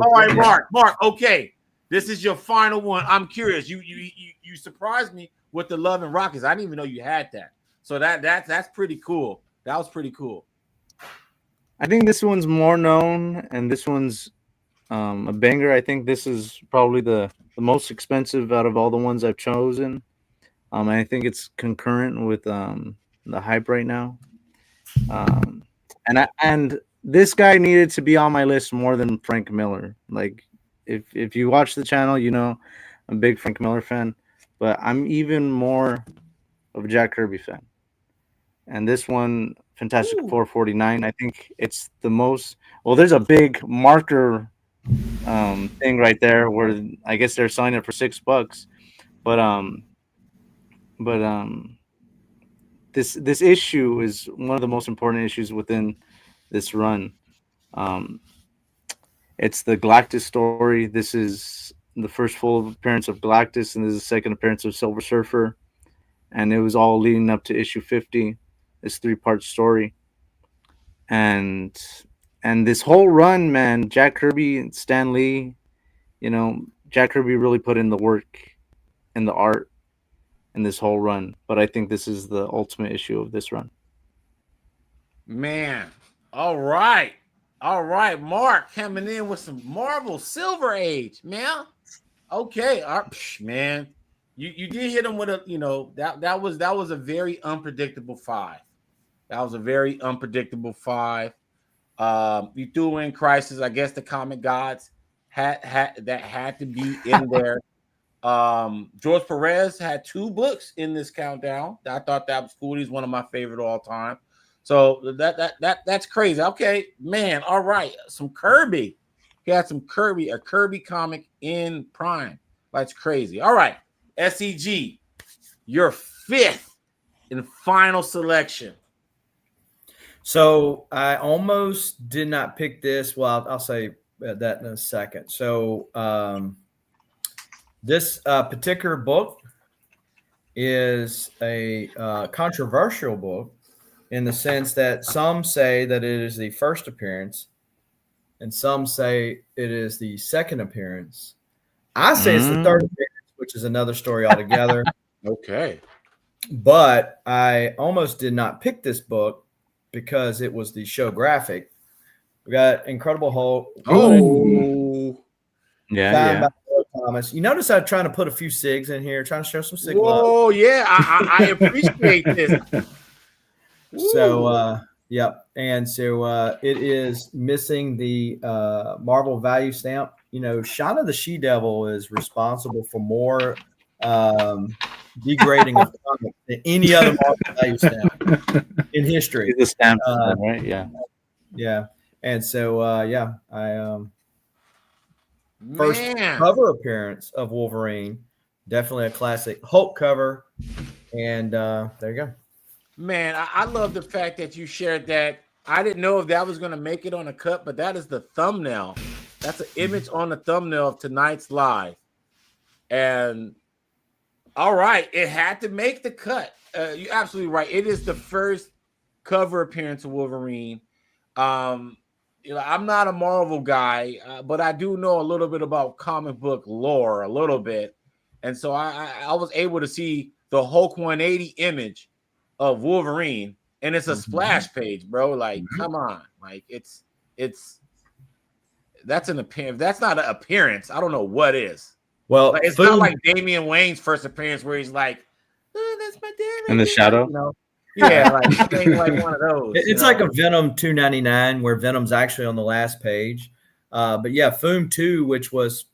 All right, Mark. Okay, this is your final one. I'm curious. You surprised me with the Love and Rockets. I didn't even know you had that. So that's pretty cool. That was pretty cool. I think this one's more known, and this one's a banger. I think this is probably the most expensive out of all the ones I've chosen. I think it's concurrent with the hype right now. And this guy needed to be on my list more than Frank Miller. Like, if you watch the channel, you know I'm a big Frank Miller fan, but I'm even more of a Jack Kirby fan. And this one, Fantastic Ooh. 449, I think it's the most. Well, there's a big marker thing right there where I guess they're selling it for $6, but this issue is one of the most important issues within this run. Um, it's the Galactus story. This is the first full appearance of Galactus, and this is the second appearance of Silver Surfer. And it was all leading up to issue 50, this 3-part story. And this whole run, man, Jack Kirby and Stan Lee, you know, Jack Kirby really put in the work and the art in this whole run. But I think this is the ultimate issue of this run. Man, all right. Mark coming in with some Marvel Silver Age, man. Okay, man, you did hit him with a, you know, that was a very unpredictable 5. That was a very unpredictable 5. You threw in Crisis. I guess the comic gods had to be in there. George Perez had 2 books in this countdown. I thought that was cool. He's one of my favorite all time. So that's crazy. Okay, man. All right, some Kirby. He had some Kirby, a Kirby comic in Prime. That's crazy. All right, SEG, your 5th and final selection. So I almost did not pick this. Well, I'll say that in a second. So this particular book is a controversial book in the sense that some say that it is the first appearance and some say it is the second appearance. I say it's the third appearance, which is another story altogether. Okay. But I almost did not pick this book because it was the show graphic. We got Incredible Hulk. Oh, Yeah. By Roy Thomas. You notice I'm trying to put a few SIGs in here, trying to show some SIG love. whoa, yeah, I appreciate this. So, yep. And so it is missing the Marvel value stamp. You know, Shauna the She-Devil is responsible for more degrading of comics than any other Marvel value stamp in history. The stamp, right? Yeah. Yeah. And so, I first Man. cover appearance of Wolverine, definitely a classic Hulk cover. And there you go. Man, I love the fact that you shared that. I didn't know if that was going to make it on a cut, but that is the thumbnail. That's an image on the thumbnail of tonight's live. And all right, it had to make the cut. You're absolutely right. It is the first cover appearance of Wolverine. You know, I'm not a Marvel guy, but I do know a little bit about comic book lore, a little bit. And so I was able to see the Hulk 180 image of Wolverine, and it's a splash page, bro. Like, come on. Like, it's that's an appearance. If that's not an appearance, I don't know what is. Well, Like, it's not like Damian Wayne's first appearance where he's like, oh, that's my dad. In the shadow? You know? Yeah, like, it ain't like one of those. It's like a Venom 299 where Venom's actually on the last page. But yeah, Foom 2, which was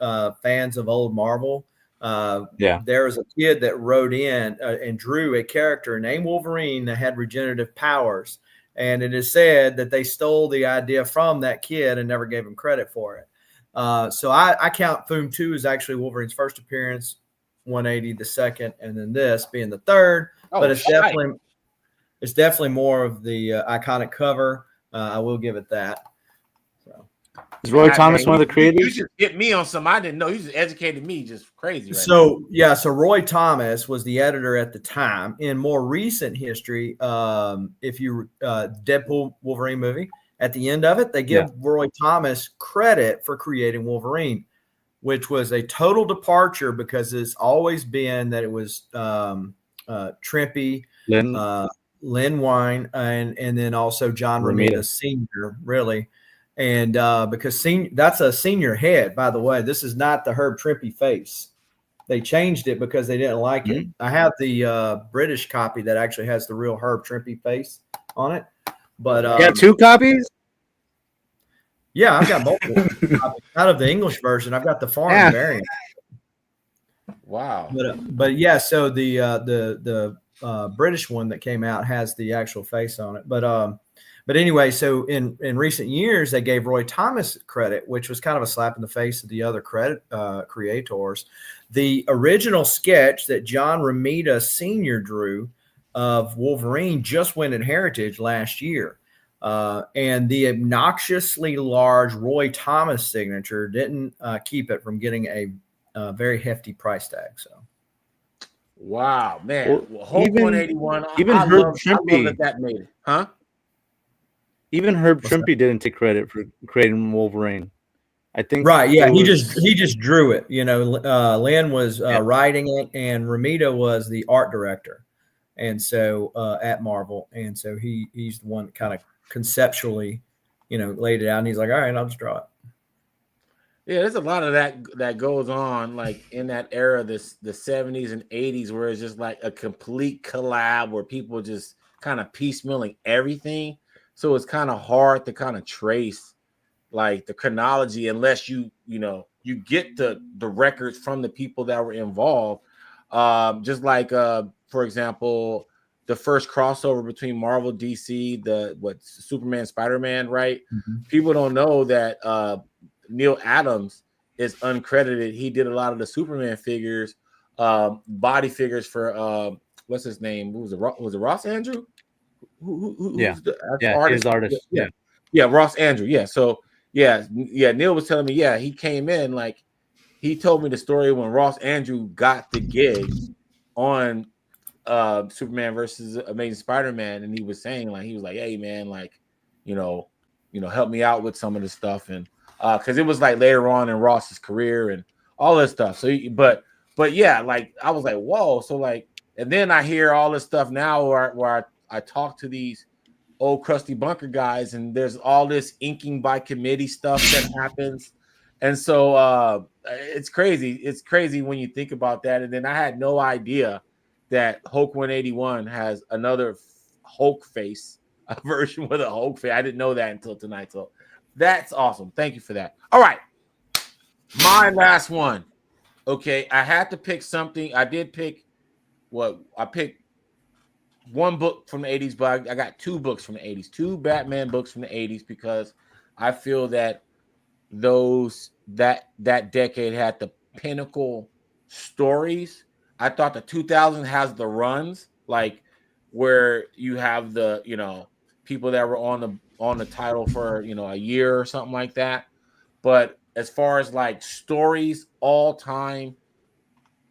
fans of old Marvel. There was a kid that wrote in and drew a character named Wolverine that had regenerative powers. And it is said that they stole the idea from that kid and never gave him credit for it. So I count Foom 2 as actually Wolverine's first appearance, 180 the second, and then this being the third. But it's definitely more of the iconic cover. I will give it that. So. Is Roy Thomas one of the creators? You just hit me on some I didn't know. You just educated me just crazy. So Roy Thomas was the editor at the time. In more recent history, if you Deadpool Wolverine movie, at the end of it, they give Roy Thomas credit for creating Wolverine, which was a total departure because it's always been that it was Trimpe, Len Wein, and then also John Romita Sr., really. And because that's a senior head, by the way. This is not the Herb Trimpe face. They changed it because they didn't like it. I have the British copy that actually has the real Herb Trimpe face on it. But you got 2 copies? Yeah, I've got multiple copies. Out of the English version, I've got the foreign variant. Wow. But yeah, so the British one that came out has the actual face on it. But anyway, so in recent years they gave Roy Thomas credit, which was kind of a slap in the face of the other creators. The original sketch that John Romita Sr. drew of Wolverine just went at Heritage last year. And the obnoxiously large Roy Thomas signature didn't keep it from getting a very hefty price tag. So, wow, man. Well, Hulk even 181. even I Herb love Trimpe, that made it. Huh? even Herb What's Trimpe didn't take credit for creating Wolverine. I think right, yeah, it he was just drew it. You know, Lynn was writing it, and Ramita was the art director, and so at Marvel, and so he's the one that kind of conceptually, laid it out, and he's like, all right, I'll just draw it. Yeah, there's a lot of that goes on like in that era, the 70s and 80s, where it's just like a complete collab where people just kind of piecemealing everything. So it's kind of hard to kind of trace like the chronology unless you get the records from the people that were involved. Just like for example, the first crossover between Marvel DC, Superman Spider-Man, right? Mm-hmm. People don't know that Neil Adams is uncredited. He did a lot of the Superman figures, body figures for what's his name? Who was it? Was it Ross Andrew? Who's the artist? his artist. Yeah, Ross Andrew. Yeah, so yeah. Neil was telling me, yeah, he came in like he told me the story when Ross Andrew got the gig on Superman versus Amazing Spider-Man, and he was saying like he was like, hey man, like help me out with some of the stuff, and because it was like later on in Ross's career and all this stuff. So but yeah, like I was like, whoa. So like, and then I hear all this stuff now where I talk to these old crusty bunker guys, and there's all this inking by committee stuff that happens. And so it's crazy. It's crazy when you think about that. And then I had no idea that Hulk 181 has another Hulk face, a version with a Hulk face. I didn't know that until tonight. So that's awesome. Thank you for that. All right. My last one. Okay. I had to pick something. I did pick I picked one book from the 80s, but I got two books from the 80s, two Batman books from the 80s, because I feel that that decade had the pinnacle stories. I thought the 2000 has the runs, like where you have the people that were on the title for a year or something like that. But as far as like stories, all time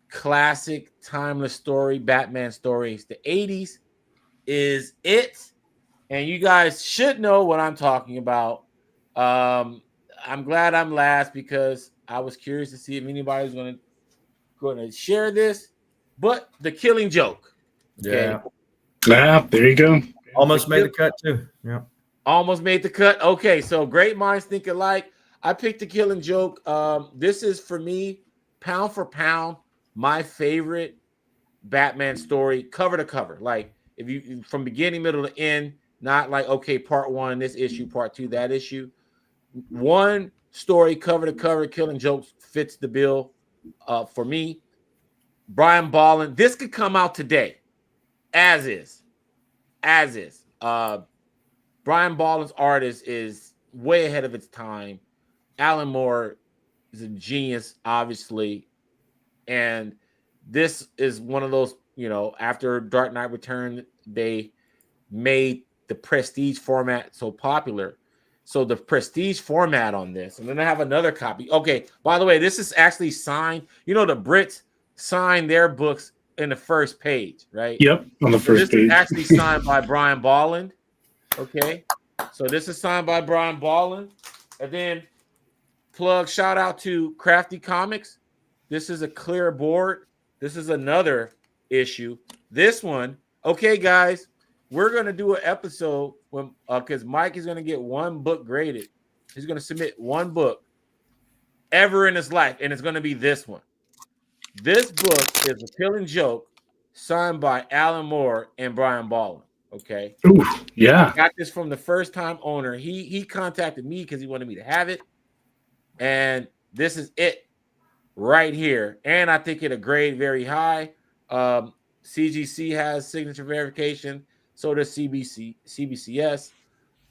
classic, timeless story, Batman stories, the 80s is it. And you guys should know what I'm talking about. I'm glad I'm last because I was curious to see if anybody was going to share this. But The Killing Joke. Okay. Yeah, there you go. Almost made the cut too. Yeah. Almost made the cut. Okay, so great minds think alike. I picked The Killing Joke. This is for me, pound for pound, my favorite Batman story, cover to cover. Like if you from beginning, middle to end, not like okay, part one, this issue, part two, that issue. One story, cover to cover, Killing Jokes fits the bill for me. Brian Bolland, this could come out today, as is. Brian Bolland's art is way ahead of its time. Alan Moore is a genius, obviously, and this is one of those. After Dark Knight Return, they made the prestige format so popular. So the prestige format on this, and then I have another copy. Okay, by the way, this is actually signed. The Brits sign their books in the first page, right? Yep, on the first this page. Is actually signed by Brian Bolland. Okay, so this is signed by Brian Bolland, and then shout out to Crafty Comics. This is a clear board. This is another issue. This one, okay, guys, we're gonna do an episode when because Mike is gonna get one book graded. He's gonna submit one book ever in his life, and it's gonna be this one. This book is A Killing Joke, signed by Alan Moore and Brian Bolland. Okay. Ooh, yeah. I got this from the first time owner. He contacted me because he wanted me to have it. And this is it right here. And I think it a grade very high. CGC has signature verification. So does CBCS.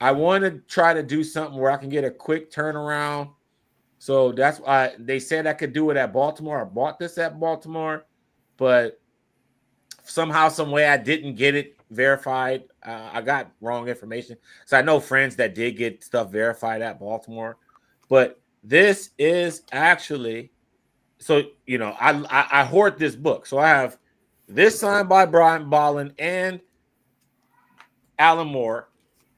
I want to try to do something where I can get a quick turnaround. So that's why they said I could do it at Baltimore. I bought this at Baltimore, but somehow, some way, I didn't get it verified. I got wrong information. So I know friends that did get stuff verified at Baltimore, but this is actually so I hoard this book. So I have this signed by Brian Bolland and Alan Moore.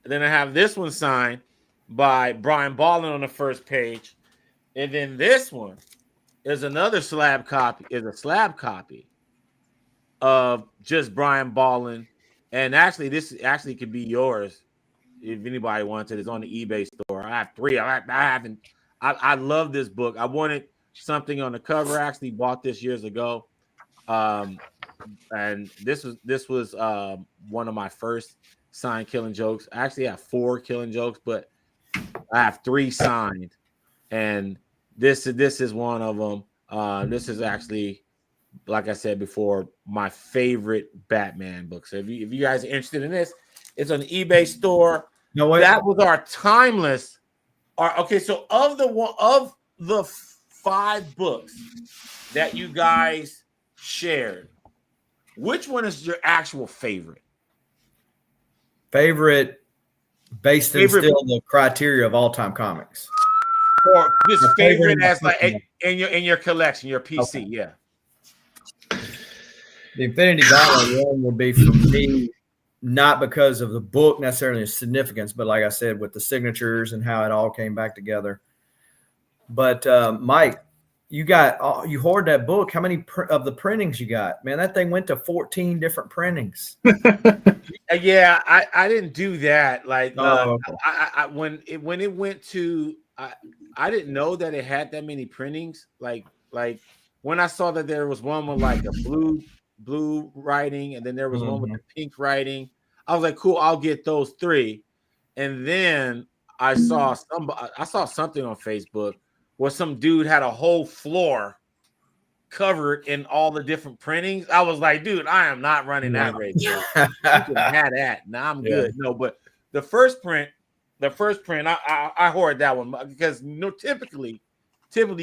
And then I have this one signed by Brian Bolland on the first page. And then this one is another slab copy, of just Brian Bolland. And actually, this actually could be yours if anybody wants it. It's on the eBay store. I have 3. I love this book. I wanted something on the cover. I actually bought this years ago. And this was one of my first signed Killing Jokes. I actually have 4 Killing Jokes, but I have 3 signed. And this is one of them. This is actually, like I said before, my favorite Batman book. So if you guys are interested in this, it's on the eBay store. No way. That was our timeless. Okay, so of the 5 books that you guys shared, which one is your actual favorite? Favorite based in still the criteria of all-time comics. Or just favorite favorite as like in your collection, your PC, okay. Yeah. The Infinity Gauntlet one will be for me, not because of the book necessarily its significance, but like I said, with the signatures and how it all came back together. But Mike, you hoard that book. How many of the printings you got? Man, that thing went to 14 different printings. Yeah, I didn't do that. Like okay. I when it went to I didn't know that it had that many printings. Like when I saw that there was one with like a blue writing, and then there was one with the pink writing, I was like, cool, I'll get those 3. And then I saw something on Facebook where some dude had a whole floor covered in all the different printings. I was like, dude, I am not running that race. You can have that. Now I'm good. No, but the first print, I hoard that one because typically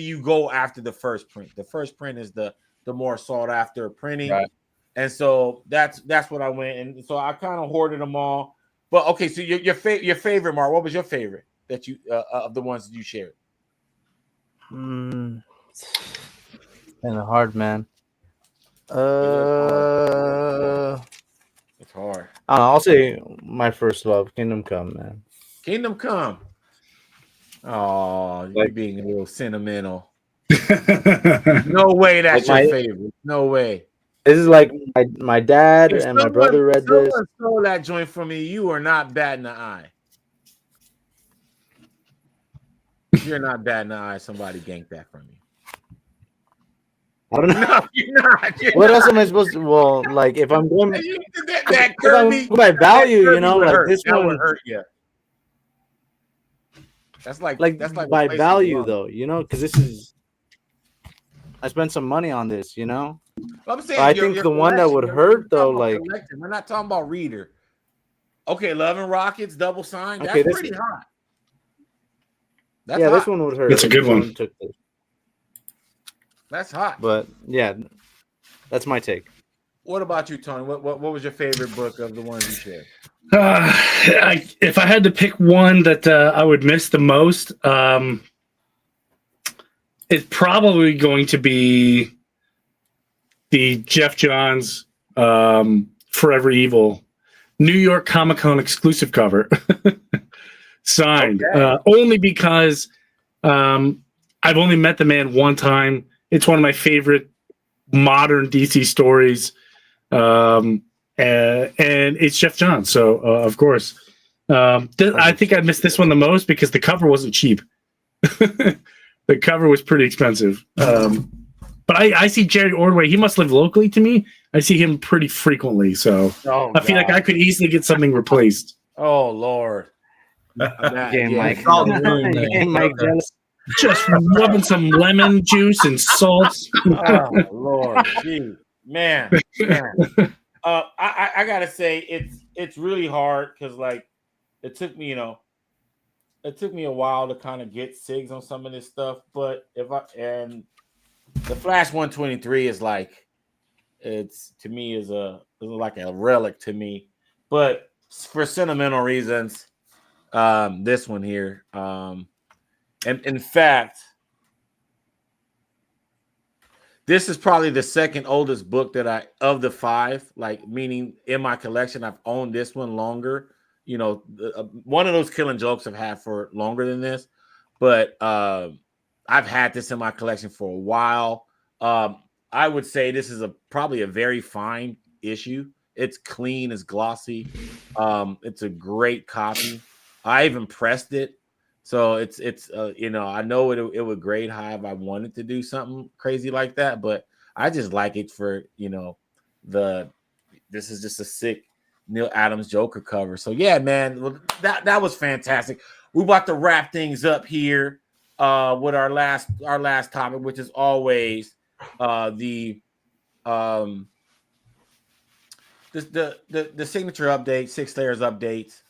you go after the first print. The first print is the more sought after printing. Right. And so that's what I went. And so I kind of hoarded them all. But okay, so your favorite, Mark, what was your favorite that you of the ones that you shared? Kind of hard, man. It's hard. I'll say my first love, Kingdom Come, man. Kingdom Come. Oh, you're being a little sentimental. No way that's your favorite. No way. This is like my dad and my brother read this. Someone stole that joint from me. You are not batting an eye. You're not batting an eye. Somebody ganked that from you. I don't know. No, you're not. What else am I supposed to? Well, like if I'm going that Kirby, by value, you know, like this one would hurt you. That's like by value though, you know, because this is I spent some money on this, you know. Well, I'm saying I think the one that would hurt though, like we're not talking about reader. Okay, Love and Rockets, double sign. That's pretty hot. That's hot. This one would hurt. That's a good one. That's hot. But yeah, that's my take. What about you, Tony? What was your favorite book of the ones you shared? If I had to pick one that I would miss the most, it's probably going to be the Jeff Johns Forever Evil New York Comic Con exclusive cover. Signed. Okay. Only because I've only met the man one time. It's one of my favorite modern DC stories. And it's Jeff Johns. So, of course. I think I missed this one the most because the cover wasn't cheap. The cover was pretty expensive. But I see Jerry Ordway. He must live locally to me. I see him pretty frequently, so Oh, I feel like God. I could easily get something replaced. Oh, Lord. Game Yeah. Mike. It's all the room there. Game Mike Okay. jealous. Just rubbing some lemon juice and salt. Oh, Lord. Gee, man. I gotta say it's really hard because like it took me, it took me a while to kind of get SIGs on some of this stuff, but and the Flash 123 is like it's to me is like a relic to me, but for sentimental reasons, this one here, and in fact, this is probably the second oldest book that of the 5, like meaning in my collection, I've owned this one longer. One of those Killing Jokes I've had for longer than this, but I've had this in my collection for a while. I would say this is probably a very fine issue. It's clean, it's glossy. It's a great copy. I even pressed it. So it's I know it would grade high if I wanted to do something crazy like that, but I just like it for this is just a sick Neil Adams Joker cover. So yeah, man, that was fantastic. We're about to wrap things up here with our last topic, which is always the signature update, 6 layers updates,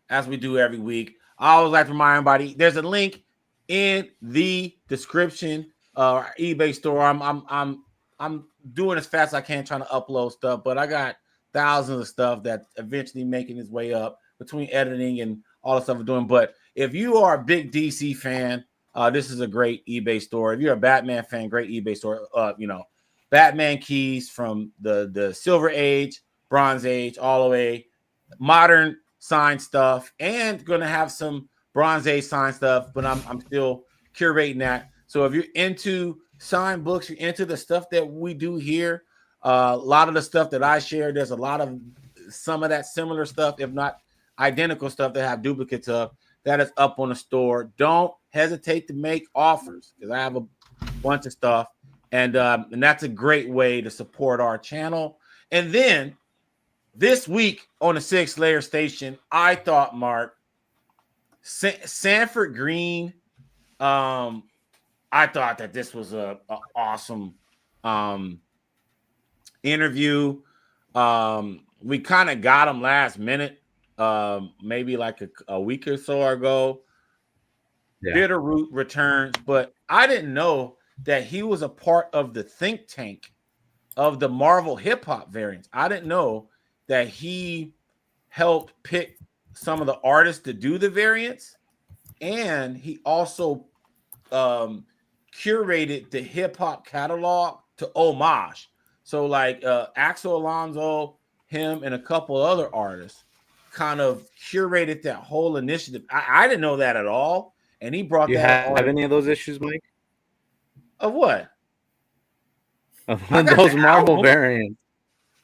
as we do every week. I always like to remind everybody there's a link in the description, our eBay store. I'm doing as fast as I can trying to upload stuff, but I got thousands of stuff that eventually making its way up between editing and all the stuff I'm doing. But if you are a big DC fan, this is a great eBay store. If you're a Batman fan, great eBay store. Batman keys from the Silver Age, Bronze Age, all the way modern signed stuff, and going to have some Bronze Age signed stuff, but I'm still curating that. So if you're into signed books, you're into the stuff that we do here, a lot of the stuff that I share, there's a lot of some of that similar stuff, if not identical stuff that have duplicates of, that is up on the store. Don't hesitate to make offers because I have a bunch of stuff, and that's a great way to support our channel. And then this week on the 6 Layer Station, I thought, Mark, Sanford Green, I thought that this was a awesome interview. We kind of got him last minute, maybe like a week or so ago. Yeah. Bitterroot returns, but I didn't know that he was a part of the think tank of the Marvel hip hop variants. I didn't know that he helped pick some of the artists to do the variants, and he also curated the hip hop catalog to homage. So like Axel Alonso, him, and a couple other artists kind of curated that whole initiative. I didn't know that at all, and he brought you that. Have any of those issues, Mike? Of what? Of those Marvel variants.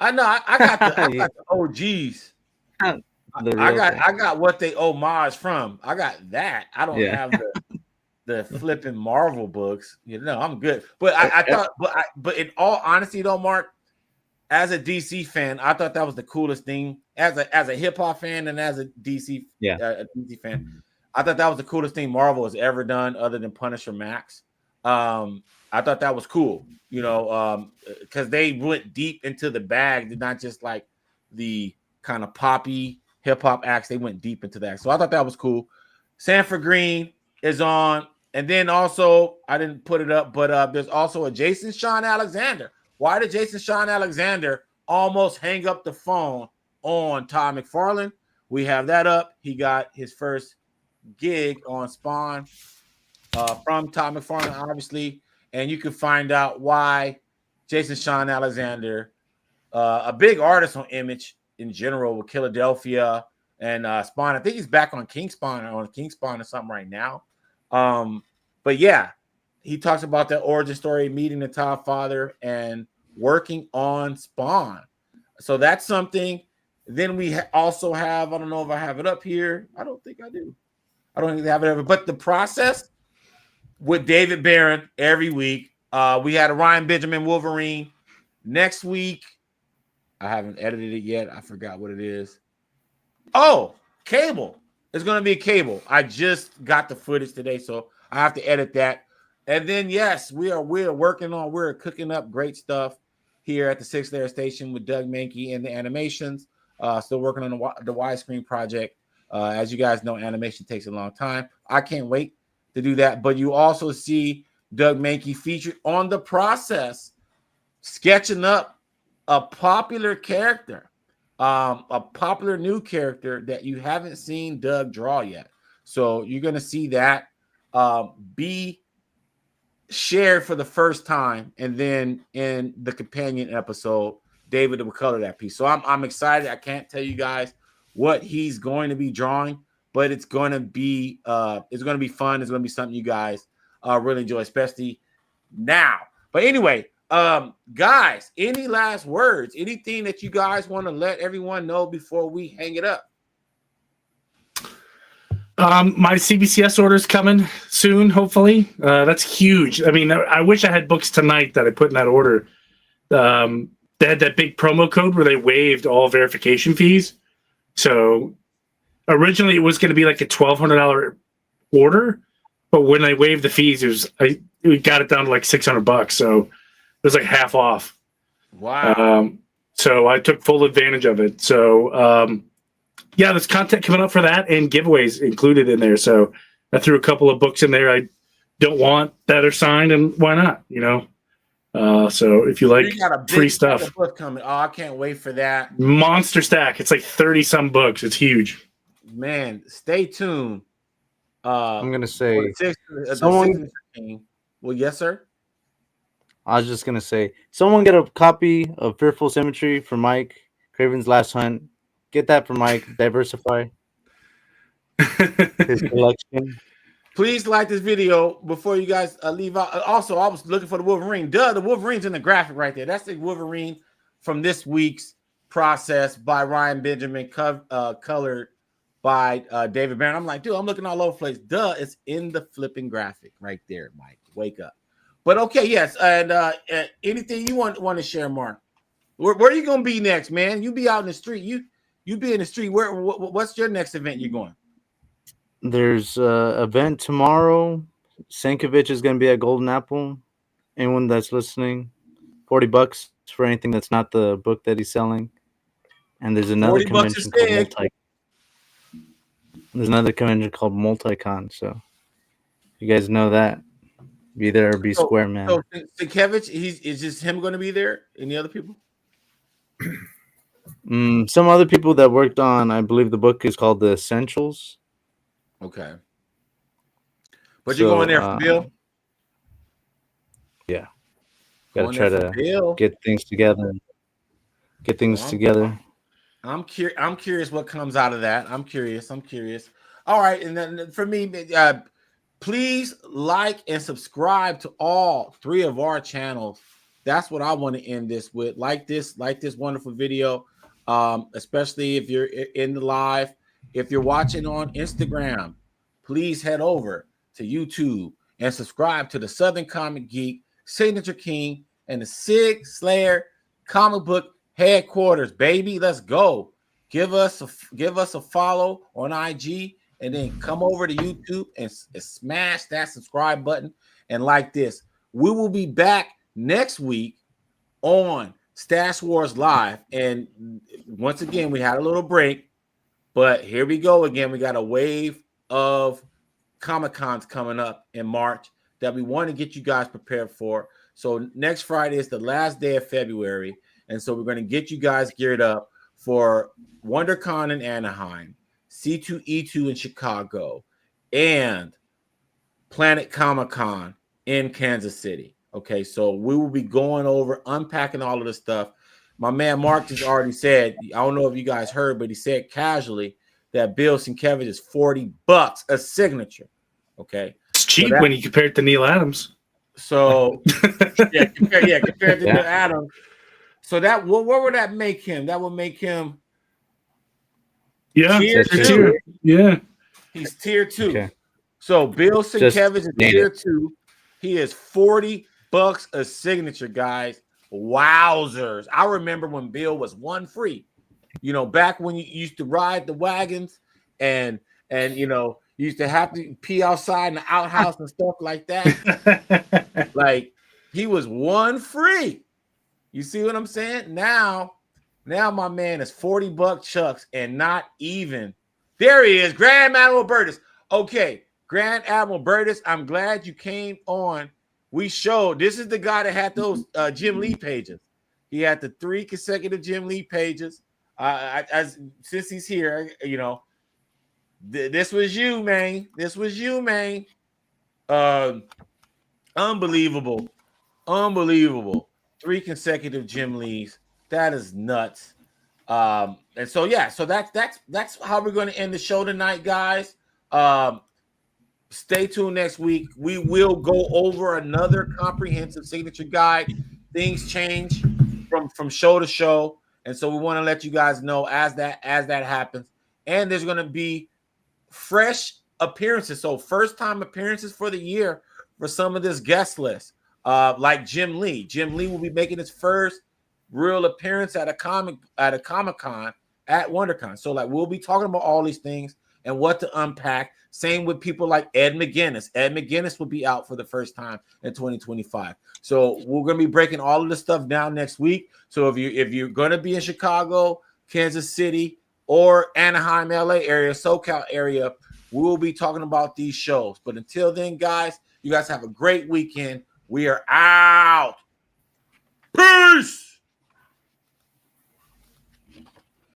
I know. I got the OGs. I got what they homage from. I got that. I don't have the flipping Marvel books. I'm good. But I thought, but in all honesty, though, Mark, as a DC fan, I thought that was the coolest thing. As a hip hop fan and as a DC DC fan, I thought that was the coolest thing Marvel has ever done, other than Punisher Max. I thought that was cool, because they went deep into the bag, not just like the kind of poppy hip hop acts. They went deep into that. So I thought that was cool. Sanford Green is on. And then also, I didn't put it up, but there's also a Jason Sean Alexander. Why did Jason Sean Alexander almost hang up the phone on Todd McFarlane? We have that up. He got his first gig on Spawn from Todd McFarlane, obviously. And you can find out why Jason Sean Alexander, a big artist on Image in general with Philadelphia and Spawn. I think he's back on King Spawn or something right now. But yeah, he talks about that origin story, meeting the Todd father and working on Spawn. So that's something. Then we also have, I don't know if I have it up here. I don't think I do. I don't think I have it ever. But the process with David Barron every week. We had a Ryan Benjamin Wolverine Next week, I haven't edited it yet. I forgot what it is. Oh, Cable. It's going to be Cable. I just got the footage today, so I have to edit that. And then, yes, we're cooking up great stuff here at the 6 Layer Station with Doug Mankey and the animations. Still working on the widescreen project. As you guys know, animation takes a long time. I can't wait to do that. But you also see Doug Mankey featured on The Process, sketching up a popular character, a popular new character that you haven't seen Doug draw yet. So you're going to see that be shared for the first time, and then in the companion episode, David will color that piece. So I'm excited. I can't tell you guys what he's going to be drawing, but it's going to be fun. It's going to be something you guys really enjoy, especially now. But anyway, guys, any last words? Anything that you guys want to let everyone know before we hang it up? My CBCS order is coming soon, hopefully. That's huge. I mean, I wish I had books tonight that I put in that order. They had that big promo code where they waived all verification fees. So originally it was going to be like a $1,200 order, but when I waived the fees, we got it down to like $600. So it was like half off. Wow. So I took full advantage of it. So, yeah, there's content coming up for that and giveaways included in there. So I threw a couple of books in there I don't want that are signed, and why not? So if you like free stuff, book coming. Oh, I can't wait for that. Monster stack. It's like 30-some books. It's huge. Man, stay tuned. I'm gonna say someone. Well, yes, sir. I was just gonna say, someone get a copy of Fearful Symmetry for Mike Craven's Last Hunt. Get that for Mike. Diversify his collection. Please like this video before you guys leave out. Also, I was looking for the Wolverine. The Wolverine's in the graphic right there. That's the Wolverine from this week's Process by Ryan Benjamin, colored by David Barron. I'm like, dude, I'm looking all over the place. It's in the flipping graphic right there, Mike. Wake up. But okay, yes. And anything you want to share, Mark? Where are you gonna be next, man? You be out in the street. You be in the street. What's your next event you're going? There's an event tomorrow. Sankovic is going to be at Golden Apple. Anyone that's listening, $40 for anything that's not the book that he's selling. And there's another convention called There's another convention called Multicon. So you guys know that. Be there or be square, man. So Sankovic, is just him going to be there? Any other people? Some other people that worked on, I believe the book is called The Essentials. Okay. But you're going there for Bill? Yeah. Gotta try to get things together. I'm curious what comes out of that. I'm curious. All right. And then for me, please like and subscribe to all 3 of our channels. That's what I want to end this with. Like this wonderful video, especially if you're in the live. If you're watching on Instagram, please head over to YouTube and subscribe to the Southern Comic Geek, Signature King, and the Sig Slayer comic book headquarters, baby. Let's go. Give us a follow on IG, and then come over to YouTube and smash that subscribe button and like this. We will be back next week on Stash Wars Live. And once again, we had a little break, but here we go again. We got a wave of Comic-Cons coming up in March that we want to get you guys prepared for. So next Friday is the last day of February. And so we're going to get you guys geared up for WonderCon in Anaheim, C2E2 in Chicago, and Planet Comic-Con in Kansas City. Okay, so we will be going over, unpacking all of this stuff. My man Mark just already said, I don't know if you guys heard, but he said casually that Bill Sienkiewicz is $40 a signature. Okay, it's cheap when you compare it to Neil Adams. So compared to Neil Adams. So that what would that make him? That would make him tier 2. Yeah, he's tier 2. Okay. So Bill Sienkiewicz is tier 2. He is $40 a signature, guys. Wowzers. I remember when Bill was one free. You know, back when you used to ride the wagons and you know, you used to have to pee outside in the outhouse and stuff like that. Like he was one free. You see what I'm saying? Now my man is $40 chucks and not even. There he is, Grand Admiral Burtis. Okay, Grand Admiral Burtis, I'm glad you came on. We showed this is the guy that had those Jim Lee pages. He had the 3 consecutive Jim Lee pages. Since he's here, you know, this was you, man. This was you, man. Unbelievable. 3 consecutive Jim Lees. That is nuts. And so yeah, so that's how we're going to end the show tonight, guys. Stay tuned next week. We will go over another comprehensive signature guide. Things change from show to show, and so we want to let you guys know as that happens. And there's going to be fresh appearances, so first time appearances for the year for some of this guest list. Like Jim Lee. Jim Lee will be making his first real appearance at a Comic-Con at WonderCon. So like we'll be talking about all these things and what to unpack. Same with people like Ed McGuinness. Ed McGuinness will be out for the first time in 2025. So we're going to be breaking all of this stuff down next week. So if you're going to be in Chicago, Kansas City, or Anaheim, LA area, SoCal area, we will be talking about these shows. But until then, guys, you guys have a great weekend. We are out.